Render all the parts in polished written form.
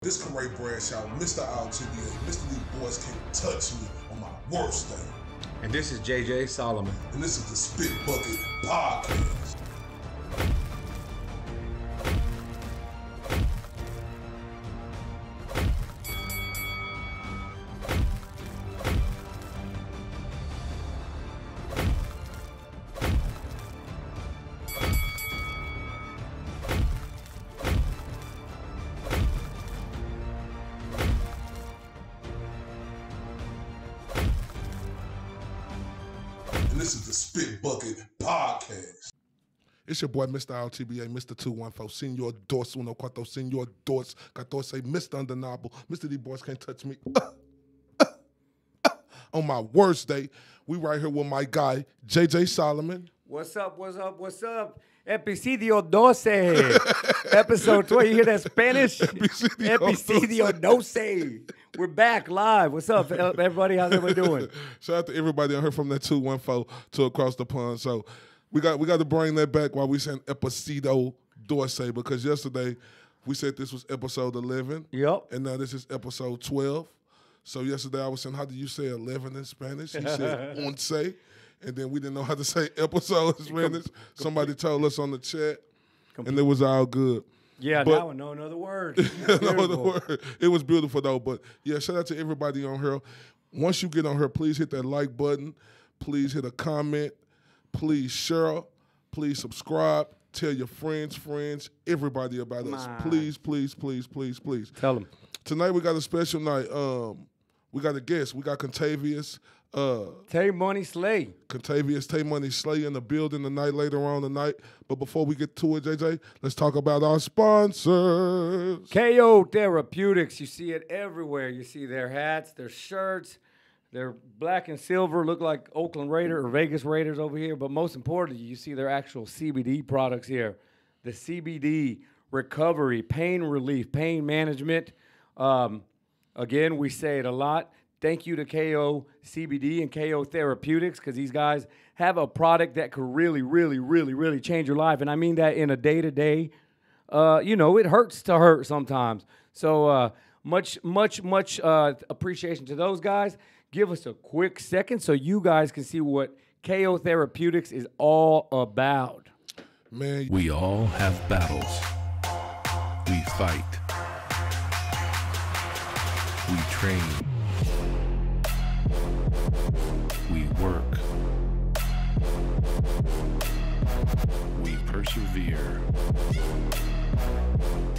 This Corey Bradshaw, Mr. RTBA, Mr. These Boys Can't Touch Me on my worst day. And this is JJ Solomon. And this is the Spit Bucket Podcast. This is the Spit Bucket Podcast. It's your boy, Mr. RTBA, Mr. 214, Senor Dos, Uno Cuatro, Senor Dos, 14, Mr. Undeniable, Mr. These Boys Can't Touch Me. On my worst day, we right here with my guy, JJ Solomon. What's up, what's up, what's up? Episodio 12. Episode 12. You hear that Spanish? Episodio 12. We're back live. What's up, everybody? How's everybody doing? Shout out to everybody on here from that 214 to across the pond. So we got to bring that back while we saying Episodio 12, because yesterday we said this was episode 11. Yep. And now this is episode 12. So yesterday I was saying, how do you say 11 in Spanish? He said once. And then we didn't know how to say episode in Spanish. Somebody told us on the chat, and it was all good. Yeah, but, now I know another word. No other word. It was beautiful, though. But, yeah, shout out to everybody on here. Once you get on here, please hit that like button. Please hit a comment. Please share. Please subscribe. Tell your friends, everybody about us. Please, please, please, please, please. Tell them. Tonight we got a special night. We got a guest. We got Kentavias. Taae Money Slay. Kentavias, Taae Money Slay in the building tonight, later on tonight. But before we get to it, JJ, let's talk about our sponsors. KO Therapeutics. You see it everywhere. You see their hats, their shirts, their black and silver, look like Oakland Raiders or Vegas Raiders over here. But most importantly, you see their actual CBD products here. The CBD recovery, pain relief, pain management. Again, we say it a lot. Thank you to KO CBD and KO Therapeutics, because these guys have a product that could really, really, really, really change your life. And I mean that in a day-to-day. It hurts to hurt sometimes. So much appreciation to those guys. Give us a quick second so you guys can see what KO Therapeutics is all about. Man, we all have battles. We fight. We train. We work. We persevere.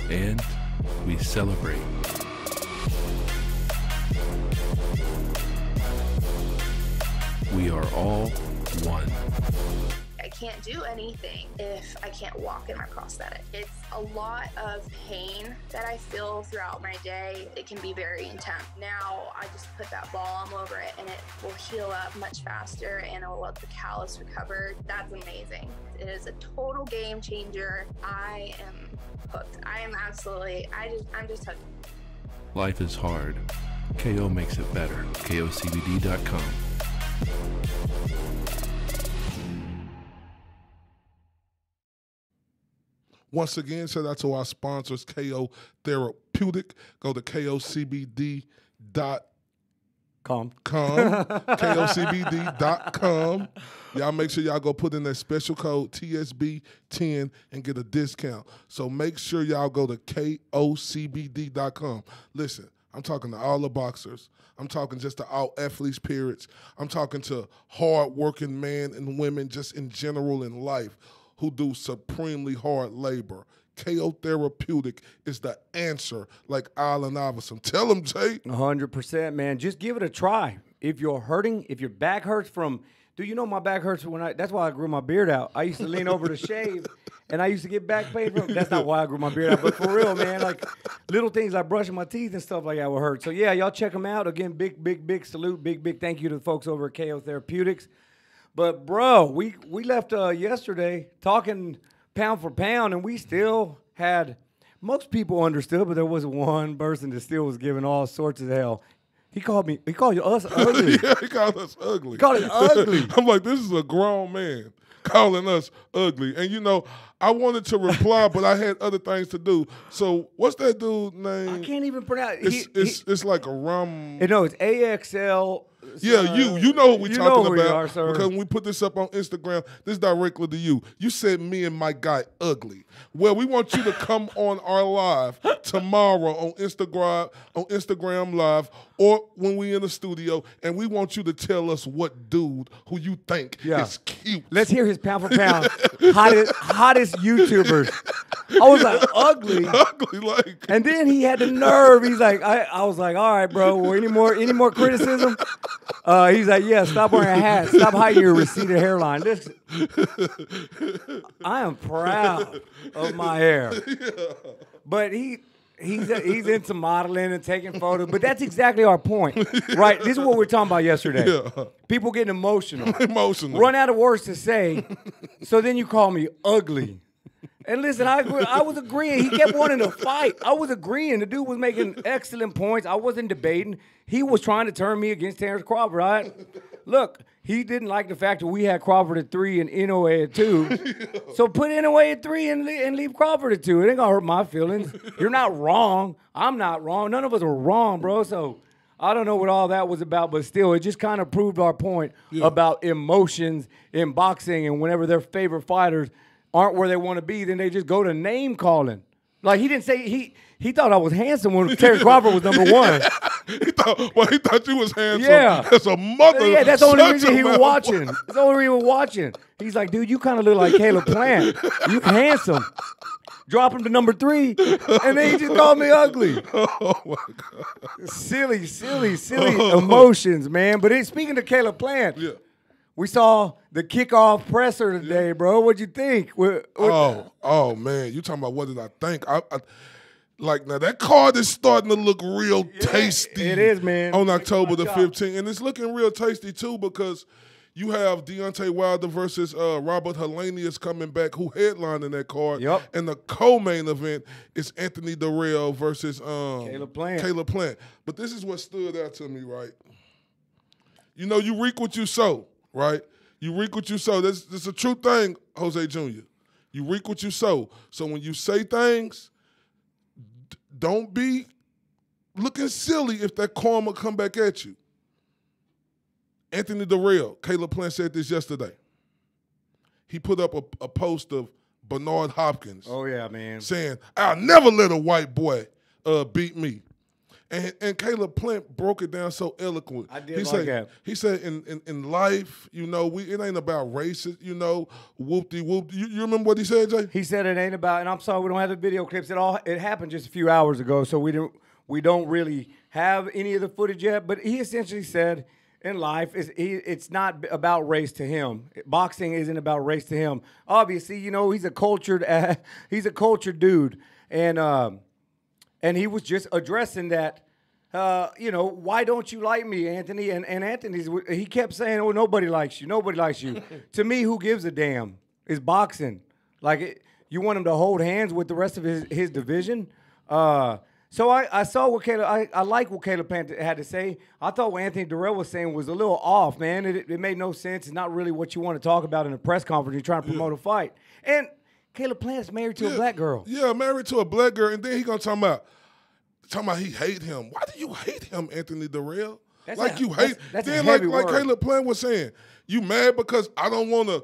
And we celebrate. We are all one. I can't do anything if I can't walk in my prosthetic. It's a lot of pain that I feel throughout my day. It can be very intense. Now I just put that balm over it and it will heal up much faster and it will let the callus recover. That's amazing. It is a total game changer. I am hooked. I'm just hooked. Life is hard. KO makes it better. KOCBD.com. Once again, shout out to our sponsors, KO Therapeutic. Go to KOCBD.com. KOCBD.com. Y'all make sure y'all go put in that special code TSB10 and get a discount. So make sure y'all go to KOCBD.com. Listen, I'm talking to all the boxers. I'm talking just to all athletes, periods. I'm talking to hard-working men and women just in general in life who do supremely hard labor. KO Therapeutic is the answer, like Allen Iverson. Tell them, Jay. 100%, man. Just give it a try. If you're hurting, if your back hurts from, my back hurts that's why I grew my beard out. I used to lean over to shave, and I used to get back pain from, that's not why I grew my beard out, but for real, man, like little things like brushing my teeth and stuff like that would hurt. So, yeah, y'all check them out. Again, big salute, big thank you to the folks over at KO Therapeutics. But, bro, we left yesterday talking pound for pound, and we still had – most people understood, but there was one person that still was giving all sorts of hell. He called us ugly. Yeah, he called us ugly. He called it ugly. I'm like, this is a grown man. calling us ugly. And, you know, I wanted to reply, but I had other things to do. So what's that dude name? I can't even pronounce It's like a rum. No, it's AXL. Yeah, you know what we're talking about. Are, sir. Because when we put this up on Instagram, this is directly to you. You said me and my guy ugly. Well, we want you to come on our live tomorrow on Instagram Live, or when we in the studio, and we want you to tell us what dude who you think is cute. Let's hear his pound for pound hottest YouTubers. I was like, ugly, like. And then he had the nerve. He's like, I was like, all right, bro. Well, any more criticism? He's like, yeah. Stop wearing a hat. Stop hiding your receded hairline. I am proud of my hair, but he's into modeling and taking photos. But that's exactly our point, right? This is what we were talking about yesterday. Yeah. People getting emotional. Run out of words to say, so then you call me ugly. And listen, I was agreeing. He kept wanting to fight. I was agreeing. The dude was making excellent points. I wasn't debating. He was trying to turn me against Terrence Crawford, right? Look, he didn't like the fact that we had Crawford at 3 and Inoue at 2. So put Inoue at 3 and leave Crawford at 2. It ain't going to hurt my feelings. You're not wrong. I'm not wrong. None of us are wrong, bro. So I don't know what all that was about, but still, it just kind of proved our point about emotions in boxing, and whenever their favorite fighters aren't where they want to be, then they just go to name calling. Like, he didn't say he thought I was handsome when Terrence Crawford was number 1. he thought you was handsome. Yeah, as a mother. Yeah, that's the only reason he was watching. That's the only reason he was watching. He's like, dude, you kind of look like Caleb Plant. You handsome. Drop him to number 3, and then he just called me ugly. Oh my God. Silly emotions, man. But speaking of Caleb Plant. Yeah. We saw the kickoff presser today, bro. What'd you think? Oh man, you talking about what did I think? I like, now that card is starting to look real tasty. It is, man. On October the 15th, and it's looking real tasty too because you have Deontay Wilder versus Wilder-Helenius coming back, who headlined in that card. Yep. And the co-main event is Anthony Dirrell versus Caleb Plant. But this is what stood out to me, right? You know, you reap what you sow. Right? You reap what you sow. That's a true thing, Jose Jr. You reap what you sow. So when you say things, don't be looking silly if that karma come back at you. Anthony Dirrell, Caleb Plant said this yesterday. He put up a post of Bernard Hopkins. Oh, yeah, man. Saying, I'll never let a white boy beat me. And Caleb Plant broke it down so eloquent. I did like that. He said, in life, you know, it ain't about races, you know, whoop-de-whoop. You remember what he said, Jay? He said it ain't about, and I'm sorry we don't have the video clips at all. It happened just a few hours ago, so we don't really have any of the footage yet. But he essentially said, in life, it's not about race to him. Boxing isn't about race to him. Obviously, you know, he's a cultured dude, and he was just addressing that, you know, why don't you like me, Anthony? And he kept saying, oh, nobody likes you. Nobody likes you. To me, who gives a damn? It's boxing. Like, you want him to hold hands with the rest of his division? So I saw what Caleb, I like what Caleb Plant had to say. I thought what Anthony Dirrell was saying was a little off, man. It made no sense. It's not really what you want to talk about in a press conference. You're trying to promote a fight. And Caleb Plant's married to a black girl. Yeah, married to a black girl, and then he gonna talk about he hate him. Why do you hate him, Anthony Dirrell? That's like Caleb Plant was saying, you mad because I don't want to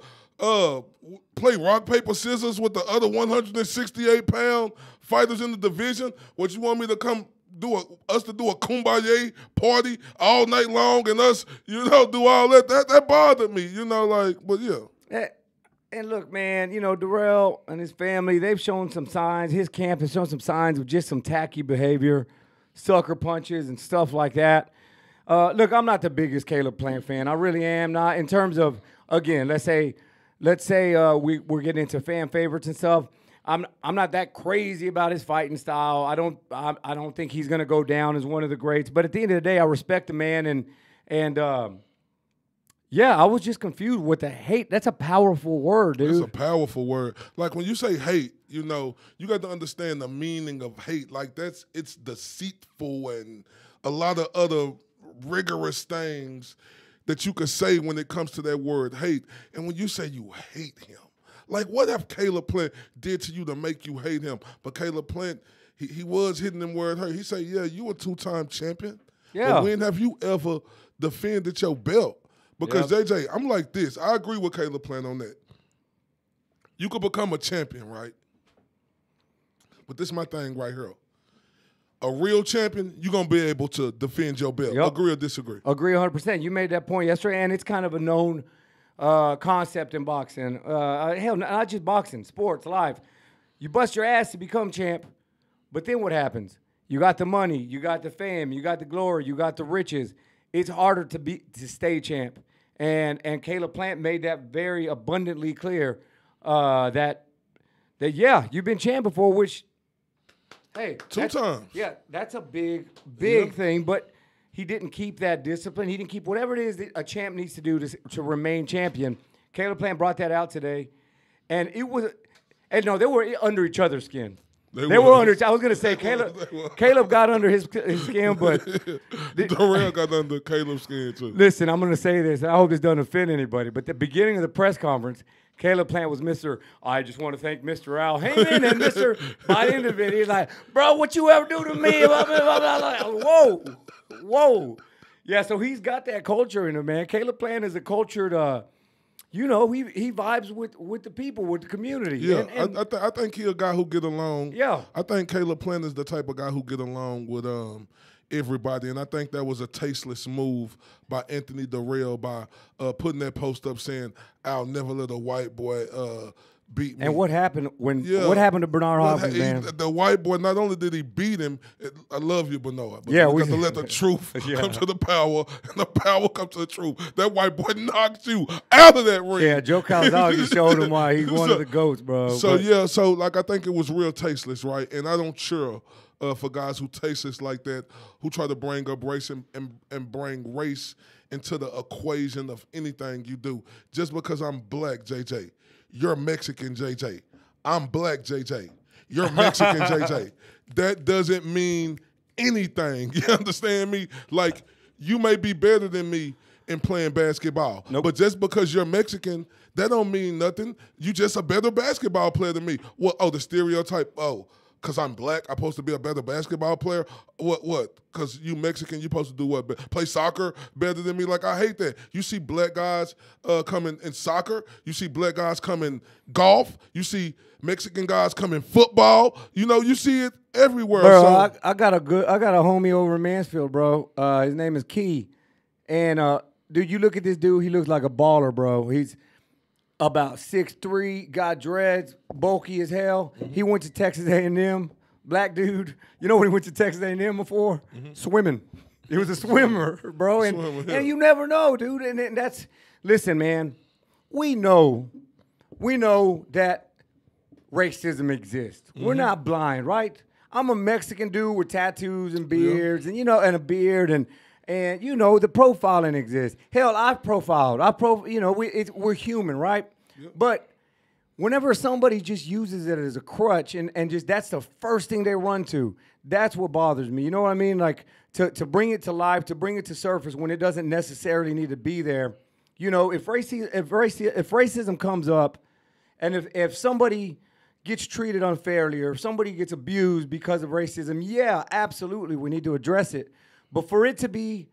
play rock, paper, scissors with the other 168-pound fighters in the division? What, you want me to come do a kumbaya party all night long and us, you know, do all that? That bothered me, you know, like, but yeah. And look, man, you know, Dirrell and his family, they've shown some signs. His camp has shown some signs of just some tacky behavior, sucker punches and stuff like that. Look, I'm not the biggest Caleb Plant fan. I really am not. In terms of, again, let's say we're getting into fan favorites and stuff. I'm not that crazy about his fighting style. I don't think he's gonna go down as one of the greats. But at the end of the day, I respect the man and yeah, I was just confused with the hate. That's a powerful word, dude. It's a powerful word. Like, when you say hate, you know, you got to understand the meaning of hate. Like, it's deceitful and a lot of other rigorous things that you could say when it comes to that word hate. And when you say you hate him, like what have Caleb Plant did to you to make you hate him? But Caleb Plant, he was hitting them where it hurt. He said, yeah, you a 2-time champion. Yeah. But when have you ever defended your belt? Because, JJ, I'm like this. I agree with Caleb Plant on that. You could become a champion, right? But this is my thing right here. A real champion, you're going to be able to defend your belt. Yep. Agree or disagree? Agree 100%. You made that point yesterday, and it's kind of a known concept in boxing. Hell, not just boxing, sports, life. You bust your ass to become champ, but then what happens? You got the money, you got the fame, you got the glory, you got the riches. It's harder to stay champ. And Caleb Plant made that very abundantly clear that yeah, you've been champ before, which, hey. 2 times. Yeah, that's a big thing, but he didn't keep that discipline. He didn't keep whatever it is that a champ needs to do to remain champion. Caleb Plant brought that out today, and it was – and no, they were under each other's skin. They were under. I was gonna say Caleb got under his skin, but Dirrell got under Caleb's skin too. Listen, I'm gonna say this. I hope this doesn't offend anybody, but the beginning of the press conference, Caleb Plant was Mr. I just want to thank Mr. Al Heyman and Mr. By the end of it, he's like, bro, what you ever do to me? Whoa. Yeah, so he's got that culture in him, man. Caleb Plant is a cultured. He vibes with the people, with the community. Yeah, I think he's a guy who get along. Yeah. I think Caleb Plant is the type of guy who get along with everybody, and I think that was a tasteless move by Anthony Dirrell by putting that post up saying, I'll never let a white boy beat me. And what happened what happened to Bernard Hopkins, man? The white boy, not only did he beat him, I love you, Bernard, but we got to let the truth come to the power, and the power come to the truth. That white boy knocked you out of that ring. Yeah, Joe Calzaghe showed him why he's one of the GOATs, bro. So, I think it was real tasteless, right? And I don't cheer for guys who tasteless like that, who try to bring up race and bring race into the equation of anything you do. Just because I'm black, JJ. You're Mexican, JJ. I'm black, JJ. You're Mexican, JJ. That doesn't mean anything. You understand me? Like, you may be better than me in playing basketball. Nope. But just because you're Mexican, that don't mean nothing. You just a better basketball player than me. What? Oh, the stereotype. Oh, because I'm black, I'm supposed to be a better basketball player? What? Because you Mexican, you supposed to do what? Play soccer better than me? Like, I hate that. You see black guys coming in soccer. You see black guys coming golf. You see Mexican guys coming football. You see it everywhere. Bro, so, I got a homie over in Mansfield, bro. His name is Key. And, dude, you look at this dude, he looks like a baller, bro. He's about 6'3", got dreads, bulky as hell. Mm-hmm. He went to Texas A&M, black dude. You know what he went to Texas A&M before? Mm-hmm. Swimming. He was a swimmer, bro. And you never know, dude. And that's, listen, man, we know that racism exists. Mm-hmm. We're not blind, right? I'm a Mexican dude with tattoos and beards, and and a beard, and the profiling exists. Hell, I've profiled. We're human, right? Yep. But whenever somebody just uses it as a crutch and just that's the first thing they run to, that's what bothers me. You know what I mean? Like to bring it to life, to bring it to surface when it doesn't necessarily need to be there. If racism comes up, and if somebody gets treated unfairly or if somebody gets abused because of racism, yeah, absolutely, we need to address it. But for it to be,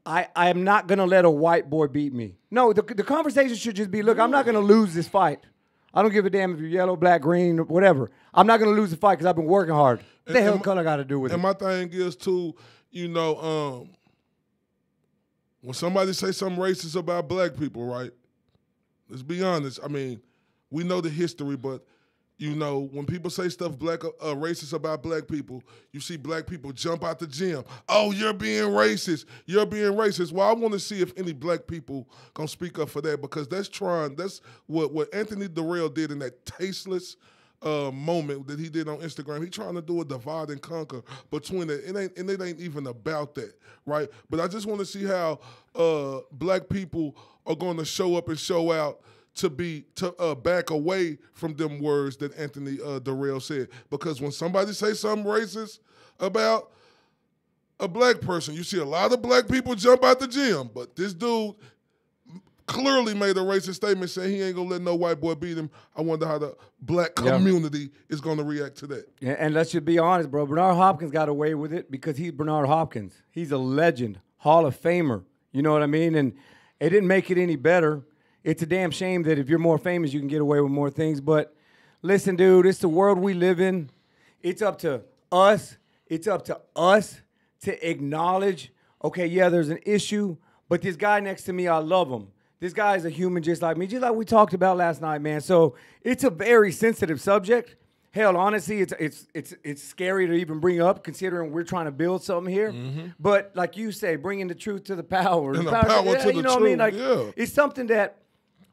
I am not going to let a white boy beat me. No, the conversation should just be, look, I'm not going to lose this fight. I don't give a damn if you're yellow, black, green, whatever. I'm not going to lose the fight because I've been working hard. What the hell color got to do with it? And my thing is, too, when somebody say something racist about black people, right, let's be honest. I mean, we know the history, but when people say stuff racist about black people, you see black people jump out the gym. Oh, you're being racist. You're being racist. Well, I want to see if any black people gonna speak up for that, because that's what Anthony Dirrell did in that tasteless moment that he did on Instagram. He trying to do a divide and conquer between it. It ain't even about that, right? But I just want to see how black people are going to show up and show out to back away from them words that Anthony Dirrell said. Because when somebody say something racist about a black person. You see a lot of black people jump out the gym, but this dude clearly made a racist statement saying he ain't gonna let no white boy beat him. I wonder how the black community is gonna react to that. Yeah, and let's just be honest, bro. Bernard Hopkins got away with it because he's Bernard Hopkins. He's a legend, Hall of Famer. You know what I mean? And it didn't make it any better. It's a damn shame that if you're more famous, you can get away with more things. But listen, dude, it's the world we live in. It's up to us. It's up to us to acknowledge, okay, yeah, there's an issue, but this guy next to me, I love him. This guy is a human just like me, just like we talked about last night, man. So it's a very sensitive subject. Hell, honestly, it's scary to even bring up, considering we're trying to build something here. Mm-hmm. But like you say, bringing the truth to the power. And the power to the truth, what I mean? Like, yeah. It's something that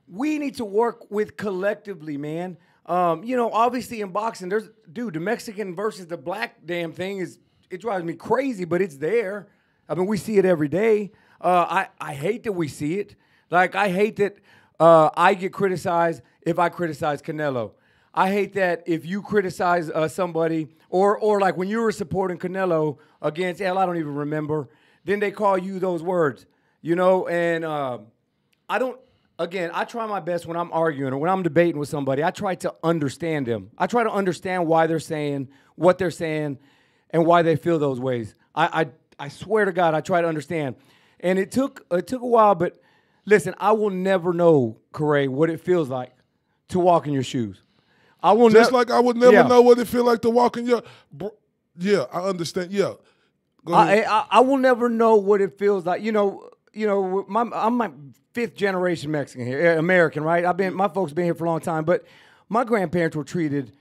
we need to work with collectively, man. Obviously in boxing, the Mexican versus the black damn thing it drives me crazy, but it's there. I mean, we see it every day. I hate that we see it. Like, I hate that I get criticized if I criticize Canelo. I hate that if you criticize somebody, or like when you were supporting Canelo against, I don't even remember, then they call you those words, and I don't, again, I try my best when I'm arguing or when I'm debating with somebody, I try to understand them. I try to understand why they're saying what they're saying and why they feel those ways. I swear to God, I try to understand. And it took a while, but listen, I will never know, Corey, what it feels like to walk in your shoes. I will just like I would never know what it feel like to walk in your. Yeah, I understand. Yeah, I will never know what it feels like. I'm my fifth generation Mexican here, American, right? My folks been here for a long time, but my grandparents were treated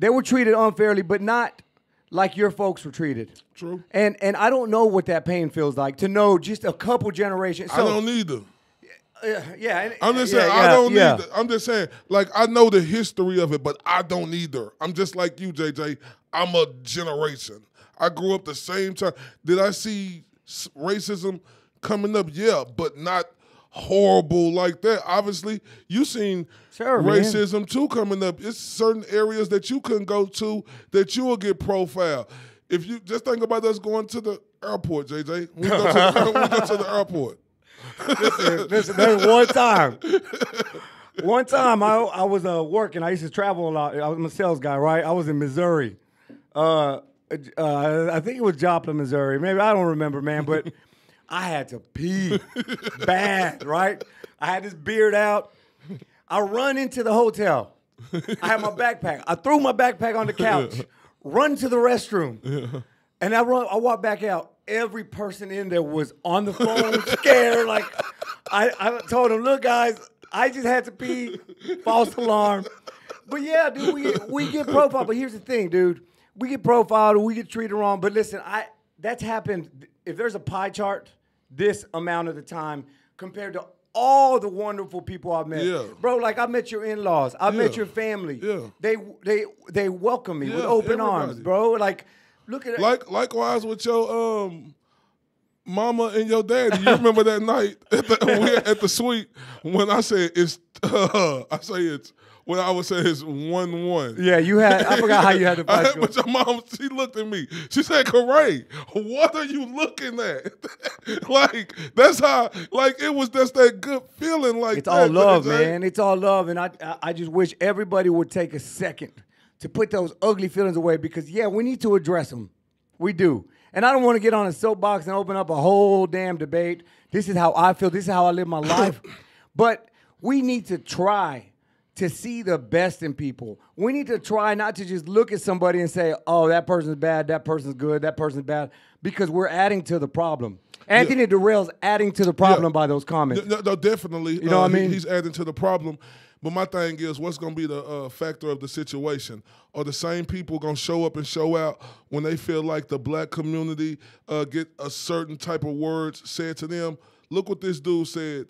unfairly, but not like your folks were treated. True. And I don't know what that pain feels like to know just a couple generations. So, I don't either. Yeah. I'm just saying, I don't either. I'm just saying, like, I know the history of it, but I don't either. I'm just like you, JJ. I'm a generation. I grew up the same time. Did I see racism coming up? Yeah, but not horrible like that. Obviously, you seen racism too coming up. It's certain areas that you couldn't go to that you will get profiled. If you just think about us going to the airport, JJ. We go to the airport. Listen, there was one time. One time I was working. I used to travel a lot. I'm a sales guy, right? I was in Missouri. I think it was Joplin, Missouri. Maybe, I don't remember, man. But I had to pee bad, right? I had this beard out. I run into the hotel. I had my backpack. I threw my backpack on the couch, run to the restroom, and I walked back out. Every person in there was on the phone, scared. Like, I told them, look, guys, I just had to pee. False alarm. But yeah, dude, we get profiled. But here's the thing, dude. We get profiled and we get treated wrong. But listen, that's happened. If there's a pie chart, this amount of the time compared to all the wonderful people I've met. Yeah. Bro, like, I met your in-laws. I met your family. Yeah. They welcome me with open arms, bro. Like, look at it. Likewise with your mama and your daddy. You remember that night at the suite when I said it's when I would say it's 1-1. Yeah, you had. I forgot how you had to fight. But your mom, she looked at me. She said, "Corey, what are you looking at?" Like, that's how. Like, it was just that good feeling. Like, it's all love, man. It's all love, and I just wish everybody would take a second to put those ugly feelings away, because we need to address them. We do. And I don't want to get on a soapbox and open up a whole damn debate. This is how I feel. This is how I live my life. But we need to try to see the best in people. We need to try not to just look at somebody and say, oh, that person's bad, that person's good, that person's bad, because we're adding to the problem. Anthony Dirrell's adding to the problem by those comments. No, definitely. You know what I mean? He's adding to the problem. But my thing is, what's going to be the factor of the situation? Are the same people going to show up and show out when they feel like the black community get a certain type of words said to them? Look what this dude said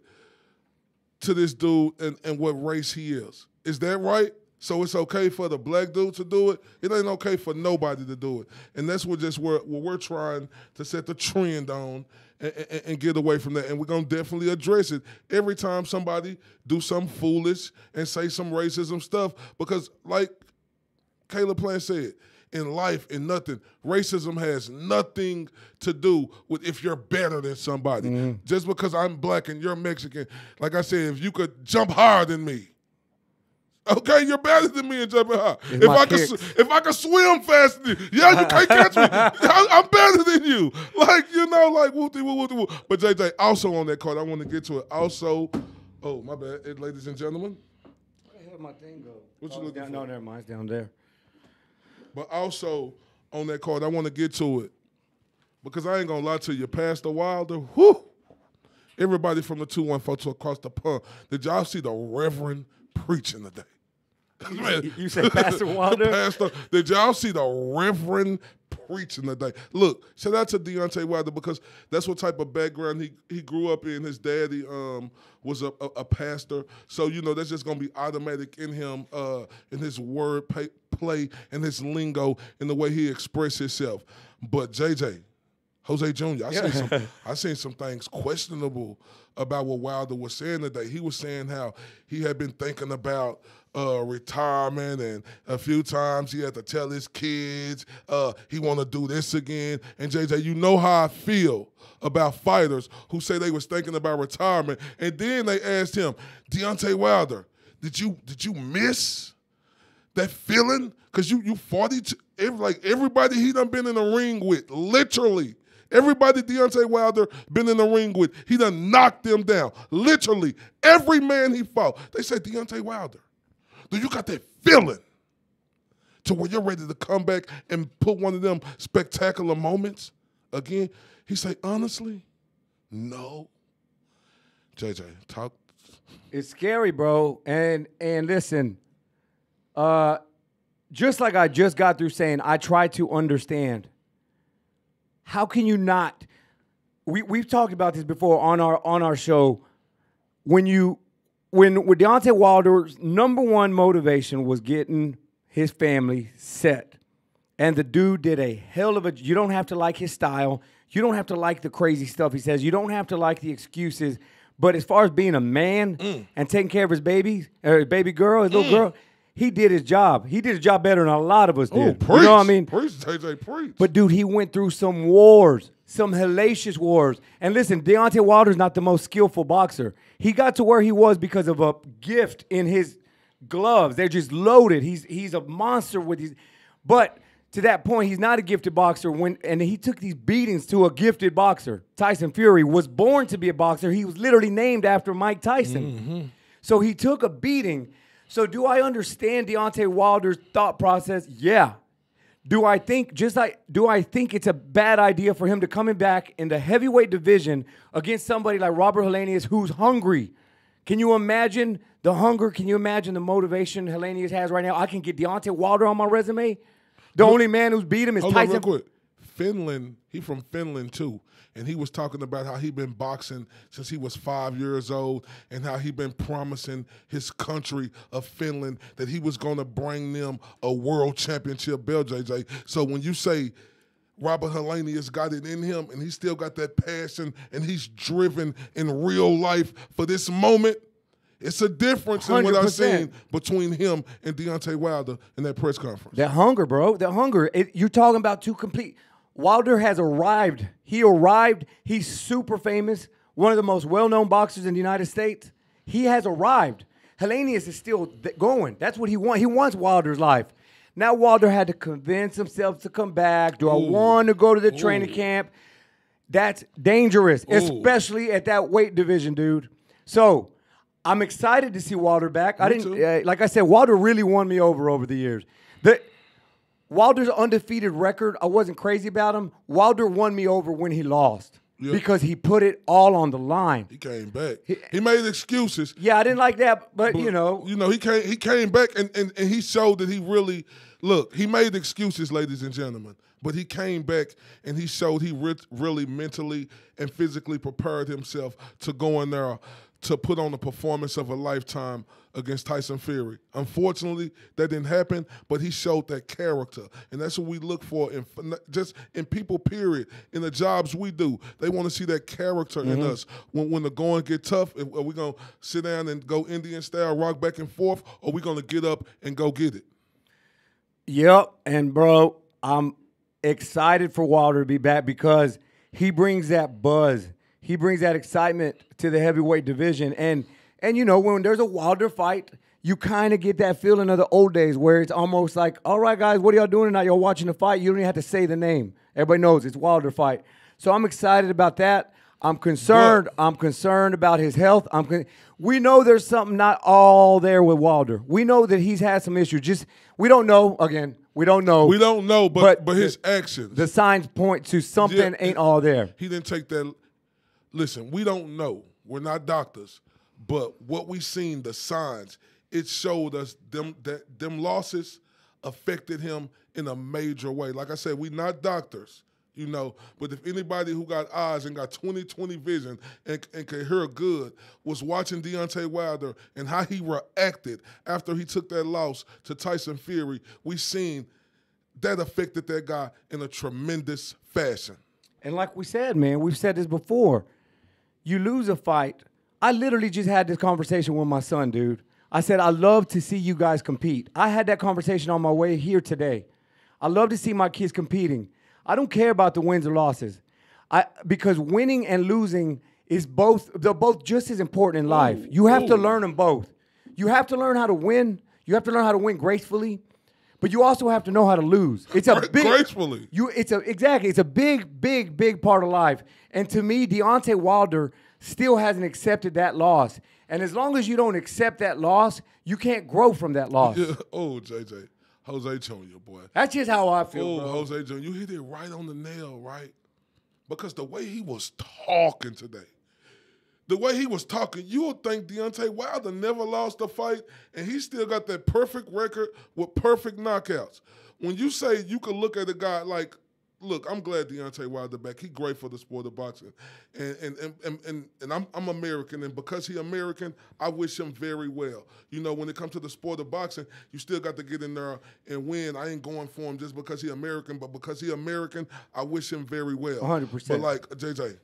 to this dude and what race he is. Is that right? So it's okay for the black dude to do it? It ain't okay for nobody to do it. And that's what we're trying to set the trend on and get away from that. And we're going to definitely address it every time somebody do something foolish and say some racism stuff. Because like Caleb Plant said, in life and nothing. Racism has nothing to do with if you're better than somebody. Just because I'm black and you're Mexican, like I said, if you could jump higher than me, okay, you're better than me and jumping high. If I could swim faster than you, yeah, you can't catch me. I'm better than you. Like, you know, like woo-dee-woo. But JJ, also on that card, I want to get to it. Also, oh, my bad, ladies and gentlemen. Where the hell my thing go? What you looking for? No, never mind. It's down there. But also on that card, I want to get to it because I ain't gonna lie to you, Pastor Wilder. Whoo! Everybody from the 214 to across the pond. Did y'all see the Reverend preaching today? You said Pastor Wilder? Pastor, did y'all see the Reverend preaching today? Look, shout out to Deontay Wilder because that's what type of background he grew up in. His daddy was a pastor. So, you know, that's just going to be automatic in him, in his word play and his lingo and the way he expressed himself. But JJ, Jose Jr., I seen some things questionable about what Wilder was saying today. He was saying how he had been thinking about retirement, and a few times he had to tell his kids he want to do this again. And JJ, you know how I feel about fighters who say they was thinking about retirement, and then they asked him, Deontay Wilder, did you miss that feeling? Because you 42, like everybody he done been in the ring with, literally. Everybody Deontay Wilder been in the ring with, he done knocked them down. Literally, every man he fought. They said, Deontay Wilder, do you got that feeling to where you're ready to come back and put one of them spectacular moments again? He said, honestly, no. JJ, talk. It's scary, bro. And listen, just like I just got through saying, I try to understand. How can you not? We've talked about this before on our show. When Deontay Wilder's number one motivation was getting his family set, and the dude did a hell of a. You don't have to like his style. You don't have to like the crazy stuff he says. You don't have to like the excuses. But as far as being a man and taking care of his baby girl, his little girl. He did his job. He did his job better than a lot of us did. Oh, preach. You know what I mean? Preach, JJ, preach. But, dude, he went through some wars, some hellacious wars. And listen, Deontay Wilder's not the most skillful boxer. He got to where he was because of a gift in his gloves. They're just loaded. He's a monster with these. But to that point, he's not a gifted boxer. And he took these beatings to a gifted boxer. Tyson Fury was born to be a boxer. He was literally named after Mike Tyson. So he took a beating. So do I understand Deontay Wilder's thought process? Yeah. Do I think it's a bad idea for him to coming back in the heavyweight division against somebody like Wilder-Helenius who's hungry? Can you imagine the hunger? Can you imagine the motivation Helenius has right now? I can get Deontay Wilder on my resume. The only man who's beat him is Tyson. Real quick. Finland, he from Finland too. And he was talking about how he been boxing since he was 5 years old and how he been promising his country of Finland that he was going to bring them a world championship belt, JJ. So when you say Wilder-Helenius got it in him and he still got that passion and he's driven in real life for this moment, it's a difference in what I've seen between him and Deontay Wilder in that press conference. That hunger, bro. That hunger. You're talking about two complete... Wilder has arrived. He arrived. He's super famous. One of the most well-known boxers in the United States. He has arrived. Helenius is still going. That's what he wants. He wants Wilder's life. Now Wilder had to convince himself to come back. Do I want to go to the training camp? That's dangerous, especially at that weight division, dude. So I'm excited to see Wilder back. Like I said, Wilder really won me over the years. Wilder's undefeated record, I wasn't crazy about him. Wilder won me over when he lost because he put it all on the line. He came back. He made excuses. Yeah, I didn't like that, but you know. You know, he came back and he showed that he really, look, he made excuses, ladies and gentlemen, but he came back and he showed he really mentally and physically prepared himself to go in there to put on the performance of a lifetime against Tyson Fury. Unfortunately, that didn't happen, but he showed that character. And that's what we look for in people, period. In the jobs we do, they want to see that character in us. When the going get tough, are we going to sit down and go Indian style, rock back and forth, or are we going to get up and go get it? Yep, and bro, I'm excited for Wilder to be back because he brings that buzz. He brings that excitement to the heavyweight division. And you know, when there's a Wilder fight, you kind of get that feeling of the old days where it's almost like, all right, guys, what are y'all doing tonight? Y'all watching the fight. You don't even have to say the name. Everybody knows it's Wilder fight. So I'm excited about that. I'm concerned. I'm concerned about his health. We know there's something not all there with Wilder. We know that he's had some issues. We don't know. Again, we don't know. We don't know, but his actions. The signs point to something ain't all there. He didn't take that. Listen, we don't know. We're not doctors. But what we seen, the signs, it showed us that them losses affected him in a major way. Like I said, we're not doctors. You know, but if anybody who got eyes and got 20/20 vision and can hear good was watching Deontay Wilder and how he reacted after he took that loss to Tyson Fury, we seen that affected that guy in a tremendous fashion. And like we said, man, we've said this before. You lose a fight. I literally just had this conversation with my son, dude. I said, I love to see you guys compete. I had that conversation on my way here today. I love to see my kids competing. I don't care about the wins or losses. Because winning and losing they're both just as important in life. You have to learn them both. You have to learn how to win. You have to learn how to win gracefully, but you also have to know how to lose. It's a big gracefully. It's a big part of life. And to me, Deontay Wilder still hasn't accepted that loss. And as long as you don't accept that loss, you can't grow from that loss. Yeah. Oh, JJ. Jose Jr., boy. That's just how I feel, bro. Jose Jr., you hit it right on the nail, right? Because the way he was talking today, the way he was talking, you would think Deontay Wilder never lost a fight, and he still got that perfect record with perfect knockouts. When you say you could look at a guy like, look, I'm glad Deontay Wilder back. He great for the sport of boxing. And I'm American, and because he American, I wish him very well. You know, when it comes to the sport of boxing, you still got to get in there and win. I ain't going for him just because he American, but because he American, I wish him very well. 100%. But like, JJ,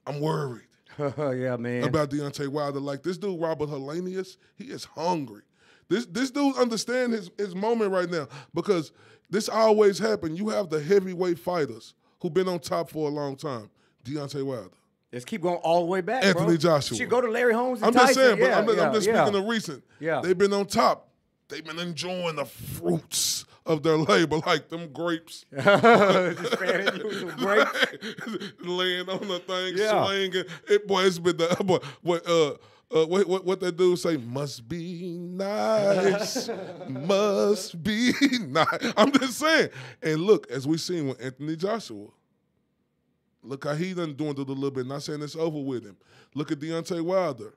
I'm worried. Yeah, man. About Deontay Wilder. Like, this dude, Wilder-Helenius, he is hungry. This dude understands his moment right now because this always happens. You have the heavyweight fighters who've been on top for a long time. Deontay Wilder. Let's keep going all the way back, Anthony Joshua. Should go to Larry Holmes and I'm Tyson. just saying, yeah, but I'm just speaking of recent. Yeah. They've been on top. They've been enjoying the fruits of their labor, like them grapes. Just fanning you some grapes. Laying on the thing, Yeah. swinging. It's been the what that dude say? Must be nice, must be nice. I'm just saying. And look, as we seen with Anthony Joshua, look how he done dwindled a little bit. Not saying it's over with him. Look at Deontay Wilder.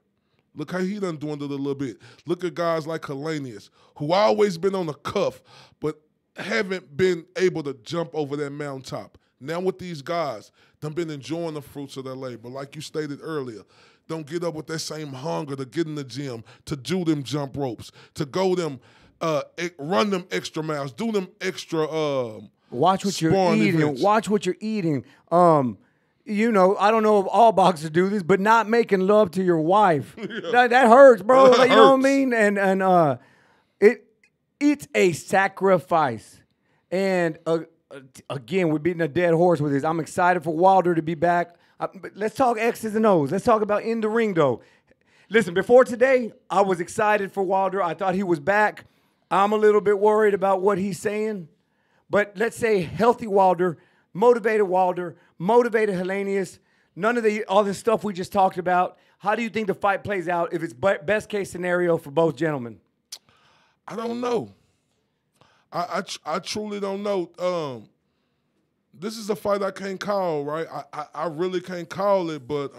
Look how he done dwindled a little bit. Look at guys like Helenius, who always been on the cuff, but haven't been able to jump over that mountaintop. Now with these guys, they've been enjoying the fruits of their labor. Like you stated earlier, don't get up with that same hunger to get in the gym, to do them jump ropes, to go them, run them extra miles, do them extra Watch what you're eating. Events. Watch what you're eating. You know, I don't know if all boxers do this, but not making love to your wife. Yeah. That hurts, bro. That you know what I hurts. mean? And it's a sacrifice. And again, we're beating a dead horse with this. I'm excited for Wilder to be back. But let's talk X's and O's. Let's talk about in the ring, though. Listen, before today, I was excited for Wilder. I thought he was back. I'm a little bit worried about what he's saying. But let's say healthy Wilder, motivated Helenius, none of all the stuff we just talked about. How do you think the fight plays out if it's best case scenario for both gentlemen? I don't know. I truly don't know. This is a fight I can't call, right? I really can't call it, but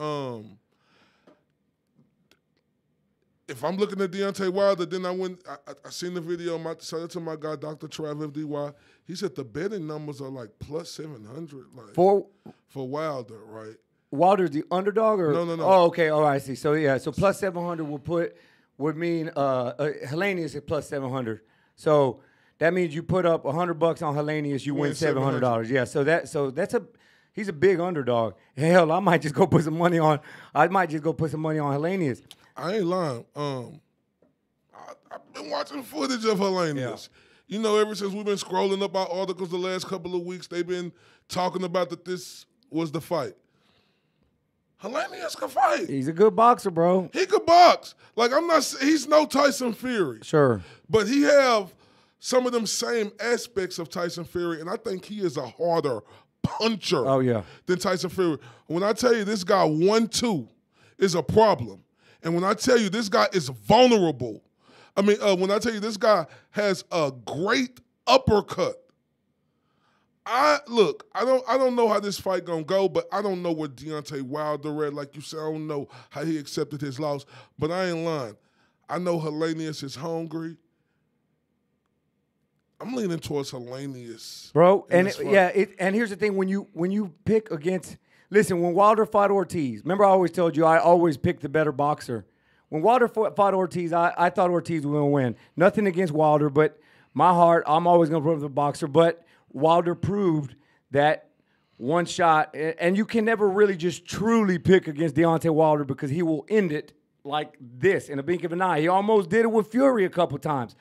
if I'm looking at Deontay Wilder, then I seen the video. Shout out to my guy, Dr. Trav FDY. He said the betting numbers are like plus 700, like for Wilder, right? Wilder's the underdog, or no. Oh, okay. All right, I see. So yeah, so plus 700 would mean Helenius at plus 700. So that means you put up $100 on Helenius, you win $700. Yeah. So he's a big underdog. Hell, I might just go put some money on. Helenius. I ain't lying. I've been watching footage of Helenius. You know, ever since we've been scrolling up our articles the last couple of weeks, they've been talking about that this was the fight. Helenius can fight. He's a good boxer, bro. He could box. Like, he's no Tyson Fury. Sure. But he have some of them same aspects of Tyson Fury, and I think he is a harder puncher than Tyson Fury. When I tell you this guy 1-2 is a problem, and when I tell you this guy is vulnerable, I mean, when I tell you this guy has a great uppercut, I don't know how this fight gonna go, but I don't know where Deontay Wilder at. Like you said, I don't know how he accepted his loss, but I ain't lying. I know Helenius is hungry. I'm leaning towards Helenius, bro. And and here's the thing: when you pick against, listen, when Wilder fought Ortiz, remember I always told you I always pick the better boxer. When Wilder fought Ortiz, I thought Ortiz was going to win. Nothing against Wilder, but my heart, I'm always going to put the boxer. But Wilder proved that one shot, and you can never really just truly pick against Deontay Wilder because he will end it like this in a blink of an eye. He almost did it with Fury a couple times.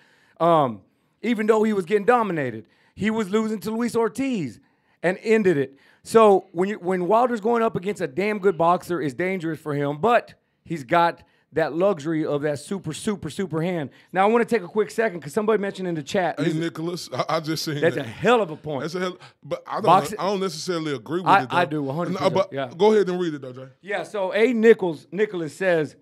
Even though he was getting dominated, he was losing to Luis Ortiz and ended it. So when Wilder's going up against a damn good boxer, it's dangerous for him, but he's got that luxury of that super hand. Now, I want to take a quick second because somebody mentioned in the chat. Hey, Nicholas, I just seen that's that. a hell of a point. That's a hell, but I don't necessarily agree with it, though. I do, 100%. But yeah. Go ahead and read it, though, Jay. Yeah, so Nicholas says,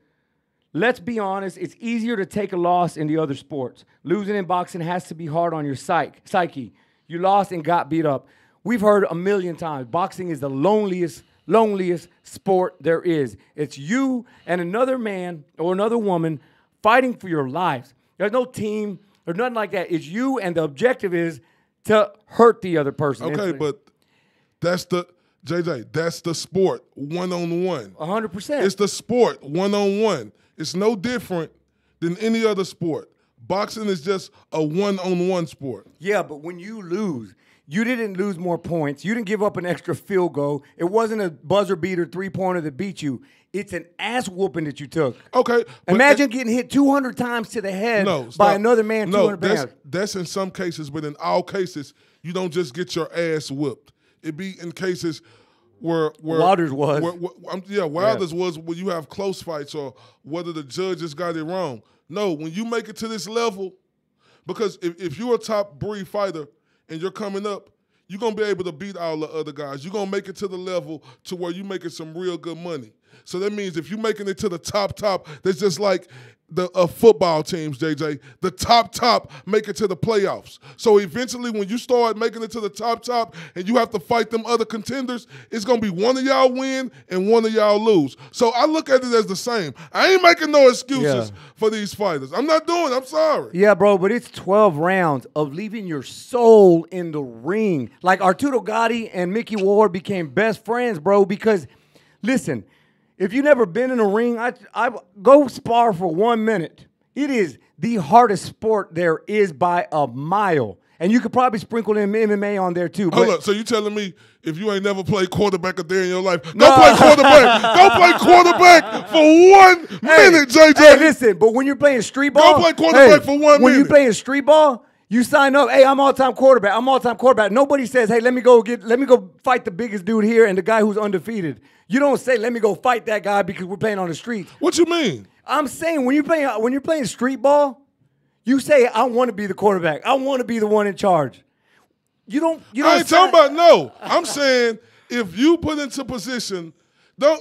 let's be honest, it's easier to take a loss in the other sports. Losing in boxing has to be hard on your psyche. You lost and got beat up. We've heard a million times, boxing is the loneliest sport there is. It's you and another man or another woman fighting for your lives. There's no team or nothing like that. It's you, and the objective is to hurt the other person. Okay, but that's the sport, one-on-one. 100%. It's the sport, one-on-one. It's no different than any other sport. Boxing is just a one-on-one sport. Yeah, but when you lose, you didn't lose more points. You didn't give up an extra field goal. It wasn't a buzzer beater three-pointer that beat you. It's an ass whooping that you took. Okay. Imagine getting hit 200 times to the head by another man 200 pounds. That's in some cases, but in all cases, you don't just get your ass whipped. It be in cases where Wilder's was. Wilder's was when you have close fights or whether the judges got it wrong. No, when you make it to this level, because if you're a top breed fighter and you're coming up, you're going to be able to beat all the other guys. You're going to make it to the level to where you're making some real good money. So that means if you're making it to the top, that's just like the football teams, JJ. The top make it to the playoffs. So eventually when you start making it to the top and you have to fight them other contenders, it's going to be one of y'all win and one of y'all lose. So I look at it as the same. I ain't making no excuses for these fighters. I'm not doing it. I'm sorry. Yeah, bro, but it's 12 rounds of leaving your soul in the ring. Like Arturo Gatti and Mickey Ward became best friends, bro, because, listen, if you've never been in a ring, I go spar for 1 minute. It is the hardest sport there is by a mile. And you could probably sprinkle in MMA on there too. Hold up, so you telling me if you ain't never played quarterback a day in your life, go play quarterback. Go play quarterback for 1 minute, JJ. Hey, listen, but when you're playing street ball, go play quarterback for 1 minute. When you're playing street ball, you sign up. Hey, I'm all-time quarterback. Nobody says, hey, let me go fight the biggest dude here and the guy who's undefeated. You don't say, let me go fight that guy because we're playing on the streets. What you mean? I'm saying when you're playing street ball, you say, I want to be the quarterback. I want to be the one in charge. You don't. I ain't talking about no. I'm saying if you put into position.